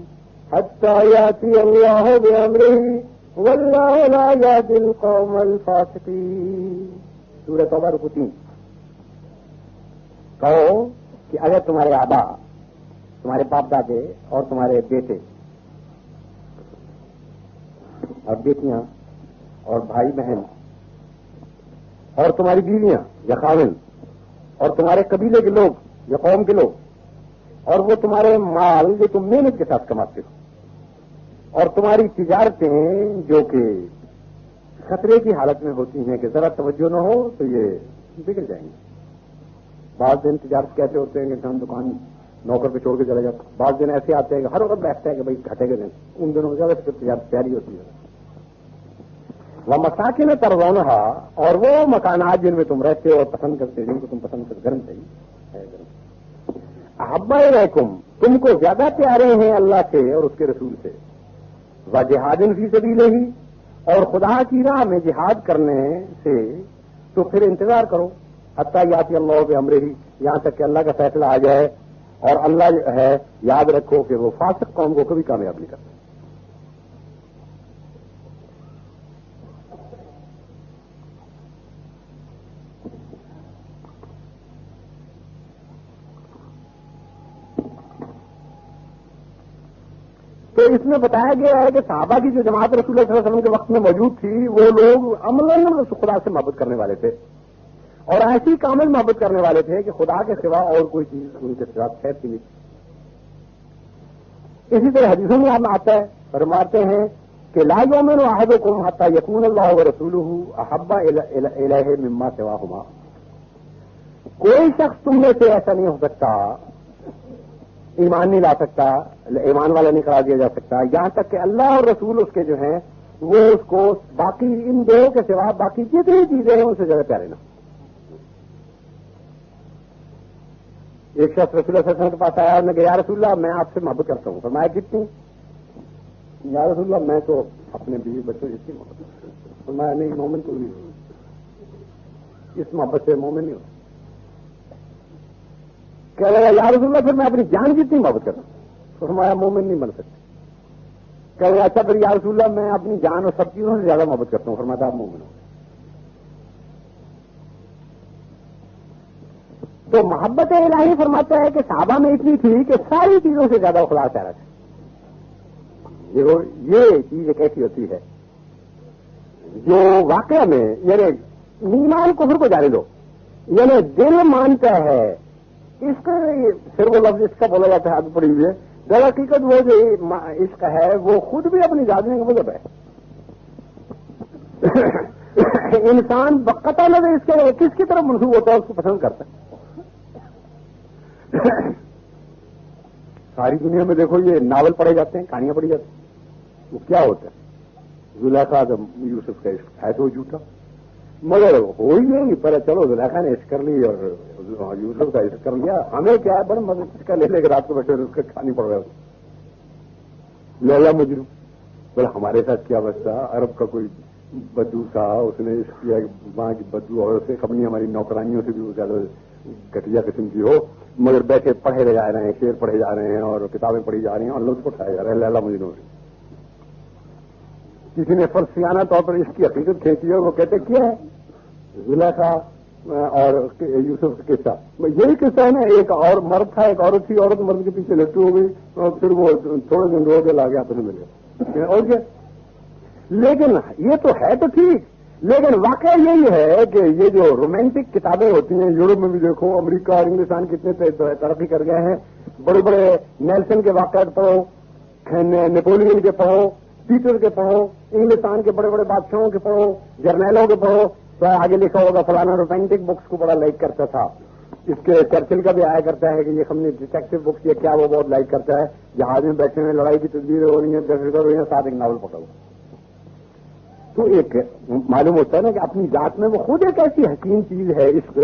حتى يأتي الله بأمره والله لا يهدي القوم الفاسقين. سورہ توبہ رکو 3. کہو کہ اگر تمہارے آبا، تمہارے باپ دادے اور تمہارے بیٹے اور بیٹیاں اور بھائی بہن اور تمہاری بیویاں یا خاوند اور تمہارے قبیلے کے لوگ یا قوم کے لوگ اور وہ تمہارے مال جو تم محنت کے ساتھ کماتے ہو اور تمہاری تجارتیں جو کہ خطرے کی حالت میں ہوتی ہیں کہ ذرا توجہ نہ ہو تو یہ بگڑ جائیں گے. بعض دن تجارت کیسے ہوتے ہیں کہ انسان دکان نوکر پہ چھوڑ کے چلا جاتا. بعض دن ایسے آتے ہیں کہ ہر وقت بیٹھتا ہے کہ بھائی گھٹے گا دن. ان دنوں زیادہ تجارت پیاری ہوتی ہے. وہ مساکن ترضونہا، اور وہ مکانات جن میں تم رہتے ہو اور پسند کرتے جن کو تم پسند کرتے، گرم چاہیے احب الیکم، تم کو زیادہ پیارے ہیں اللہ سے اور اس کے رسول سے، وجہاد فی سبیلہ، اور خدا کی راہ میں جہاد کرنے سے، تو پھر انتظار کرو حتی یاتی اللہ بامرہ، یہاں تک کہ اللہ کا فیصلہ آ جائے. اور اللہ جو ہے یاد رکھو کہ وہ فاسق قوم کو کبھی کامیاب نہیں کرتا. تو اس میں بتایا گیا ہے کہ صحابہ کی جو جماعت رسول اللہ صلی اللہ علیہ وسلم کے وقت میں موجود تھی وہ لوگ عملاً خدا سے محبت کرنے والے تھے اور ایسی کامل محبت کرنے والے تھے کہ خدا کے سوا اور کوئی چیز ان کے ساتھ خیر کی نہیں. اسی طرح حدیثوں میں آپ آتا ہے، فرماتے ہیں کہ لا یؤمن احدکم حتی یکون اللہ ورسولہ احب الیہ مما سواہما. کوئی شخص تم میں سے ایسا نہیں ہو سکتا، ایمان نہیں لا سکتا، ایمان والا نہیں قرار دیا جا سکتا یہاں تک کہ اللہ اور رسول اس کے جو ہیں وہ اس کو باقی ان دو کے سوا باقی جتنی چیزیں ہیں ان سے زیادہ پیارے نہ. ایک شخص رسول اللہ صلی اللہ علیہ وسلم کے پاس آیا اور نے کہا یا رسول اللہ میں آپ سے محبت کرتا ہوں. فرمایا کتنی؟ یا رسول اللہ میں تو اپنے بیوی بچوں جتنی محبت کرتا ہوں. فرمایا نہیں، مومن کو نہیں، اس محبت سے مومن نہیں ہوتا. کہہ رہا یا رسول اللہ پھر میں اپنی جان جتنی محبت کرتا ہوں. فرمایا مومن نہیں بن سکتے. کہہ رہا اچھا پھر یا رسول اللہ میں اپنی جان اور سب چیزوں سے زیادہ محبت کرتا ہوں. فرمایا آپ مومن ہو. تو محبت الہی فرماتا ہے کہ صحابہ میں اتنی تھی کہ ساری چیزوں سے زیادہ خدا پیارا تھا. یہ چیز ایک ایسی ہوتی ہے جو واقعہ میں یعنی ایمان کفر کو جانے دو، یعنی دل مانتا ہے اس کا، پھر وہ لفظ اس کا بولا جاتا ہے آگے پڑی ہوئی ہے. در حقیقت وہ جو اس کا ہے وہ خود بھی اپنی جاننے کا مطلب ہے. انسان بقطع نظر اس کے کس کی طرف منسوب ہوتا ہے اس کو پسند کرتا ہے. ساری دنیا میں دیکھو یہ ناول پڑھے جاتے ہیں، کہانیاں پڑھی جاتی ہیں، وہ کیا ہوتا ہے؟ زلیخا یوسف کا عشق ہے تو جھوٹا، مگر ہو ہی نہیں. پر چلو زلیخا نے عشق کر لی اور یوسف کا عشق کر لیا، ہمیں کیا ہے؟ بڑا مزے اس کا لے کے رات کو بیٹھے اس کا کہانی پڑھ رہے ہو. لیلا مجنون. بولے ہمارے ساتھ کیا بچتا؟ عرب کا کوئی بدو تھا، اس نے عشق کیا، وہاں کی بدو عورت سے اپنی ہماری نوکرانیوں سے بھی وہ زیادہ گٹیا قسم کی ہو، مگر بیٹھے پڑھے جا رہے ہیں، شعر پڑھے جا رہے ہیں اور کتابیں پڑھی جا رہی ہیں اور لطف اٹھائے جا رہے ہیں لیلا مجنون سے. کسی نے فلسفیانہ طور پر اس کی حقیقت کھینچی ہے اور وہ کہتے کیا ہے زلیخا اور یوسف کا قصہ. یہی قصہ ہے نا، ایک اور مرد تھا، ایک عورت تھی، عورت مرد کے پیچھے لٹو ہو گئی اور پھر وہ تھوڑے دن رو کے لاگے آپس میں مل گیا اور کیا. لیکن یہ تو ہے تو ٹھیک، لیکن واقعہ یہی ہے کہ یہ جو رومانٹک کتابیں ہوتی ہیں یورپ میں بھی دیکھو، امریکہ اور انگلستان کتنے ترقی کر گئے ہیں. بڑے بڑے نیلسن کے واقعات پڑھو، نیپولین کے پڑھو، پیٹر کے پڑھو، انگلستان کے بڑے بڑے بادشاہوں کے پڑھو، جرنیلوں کے پڑھو، تو آگے لکھا ہوگا فلانا رومانٹک بکس کو بڑا لائک کرتا تھا اس کے چرچل کا بھی آیا کرتا ہے کہ یہ ہم نے ڈیٹیکٹو بکس یہ کیا وہ بہت لائک کرتا ہے، جہاز میں بیٹھے ہوئے لڑائی کی تصویریں ہو رہی ہیں، دہشت ہو رہی ہیں، ساتھ ایک ناول پکڑا ہوا. تو ایک معلوم ہوتا ہے نا کہ اپنی ذات میں وہ خود ایک ایسی حسین چیز ہے عشق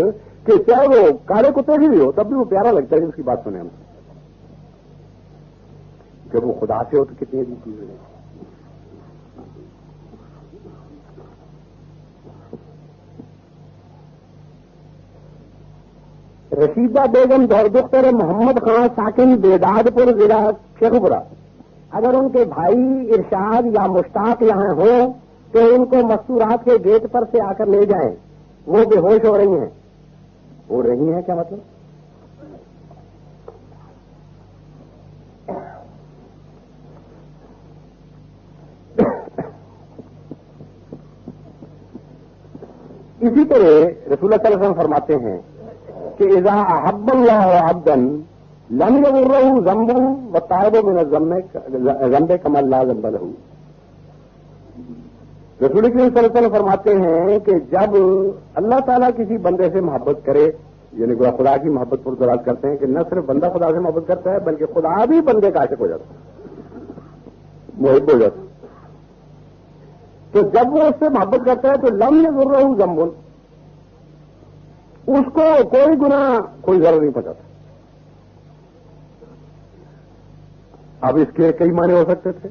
کہ چاہے وہ کالے کتے بھی ہو تب بھی وہ پیارا لگتا ہے کہ اس کی بات سنیں ہم. جب وہ خدا سے ہو تو کتنی عجیب چیز ہے. رشیدہ بیگم دختر محمد خان ساکن بیداد پور ضلع شیخوپورہ، اگر ان کے بھائی ارشاد یا مشتاق یہاں ہوں تو ان کو مستورات کے گیٹ پر سے آ کر لے جائیں. وہ بے ہوش ہو رہی ہیں. ہو رہی ہیں کیا مطلب؟ اسی طرح رسول اللہ صلی اللہ علیہ وسلم فرماتے ہیں کہ اذا احب اللہ عبدا لم یضرہ ذنب وطائب من الذنب کما لا ذنب لہ. رسول کریم صلی اللہ علیہ وسلم فرماتے ہیں کہ جب اللہ تعالیٰ کسی بندے سے محبت کرے، یعنی خدا کی محبت پر دراز کرتے ہیں کہ نہ صرف بندہ خدا سے محبت کرتا ہے بلکہ خدا بھی بندے کا عاشق ہو جاتا ہے، محب ہو جاتا ہے. تو جب وہ اس سے محبت کرتا ہے تو لم یضرہ ذنب، اس کو کوئی گناہ کوئی ضرر نہیں پہنچاتا. اب اس کے کئی معنی ہو سکتے تھے،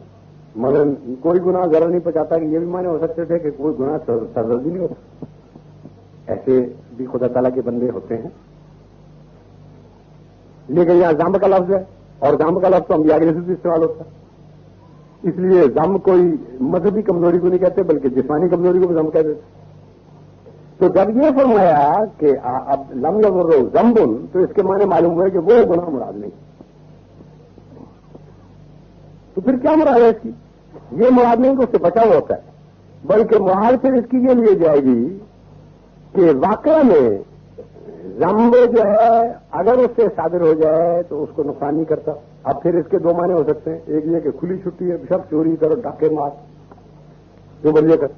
مگر کوئی گناہ ضرر نہیں پہنچاتا کہ یہ بھی معنی ہو سکتے تھے کہ کوئی گناہ سرزدی نہیں ہوتا. ایسے بھی خدا تعالیٰ کے بندے ہوتے ہیں. لیکن یہاں ذنب کا لفظ ہے اور ذنب کا لفظ تو انبیاء کے نسبت بھی استعمال ہوتا ہے، اس لیے ذنب کوئی مذہبی کمزوری کو نہیں کہتے بلکہ جسمانی کمزوری کو بھی ذنب کہہ دیتے. تو جب یہ فرمایا کہ اب لم یضرہ ذنب تو اس کے معنی معلوم ہوئے کہ وہ گناہ مراد نہیں. تو پھر کیا مراد ہے اس کی؟ یہ مراد نہیں کہ اس سے بچا ہوا ہوتا ہے، بلکہ مراد پھر اس کی یہ لیے جائے گی کہ واقعہ میں ذنب جو ہے اگر اس سے صادر ہو جائے تو اس کو نقصان نہیں کرتا. اب پھر اس کے دو معنی ہو سکتے ہیں، ایک یہ کہ کھلی چھٹی ہے، سب چوری کرو ڈاکے مار جو بلیے کر،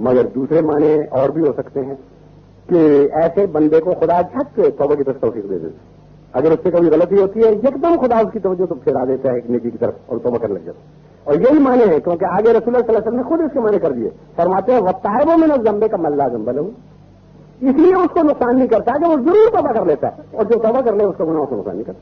مگر دوسرے معنی اور بھی ہو سکتے ہیں کہ ایسے بندے کو خدا جھٹ سے توبہ کی طرف توفیق دے دیتے. اگر اس سے کبھی غلطی ہوتی ہے ایک دم خدا اس کی توجہ تو پھرا دیتا ہے ایک نیکی کی طرف اور توبہ کرنے لگ جاتا ہے. اور یہی معنی ہے کیونکہ آگے رسول اللہ صلی اللہ علیہ وسلم نے خود اس کے معنی کر دیے. فرماتے ہیں وطائب من الذنب کما لا ذنب لہ، اس لیے اس کو نقصان نہیں کرتا کہ وہ ضرور توبہ کر لیتا ہے اور جو توبہ کر لے اس کا گناہ اس کو نقصان نہیں کرتا.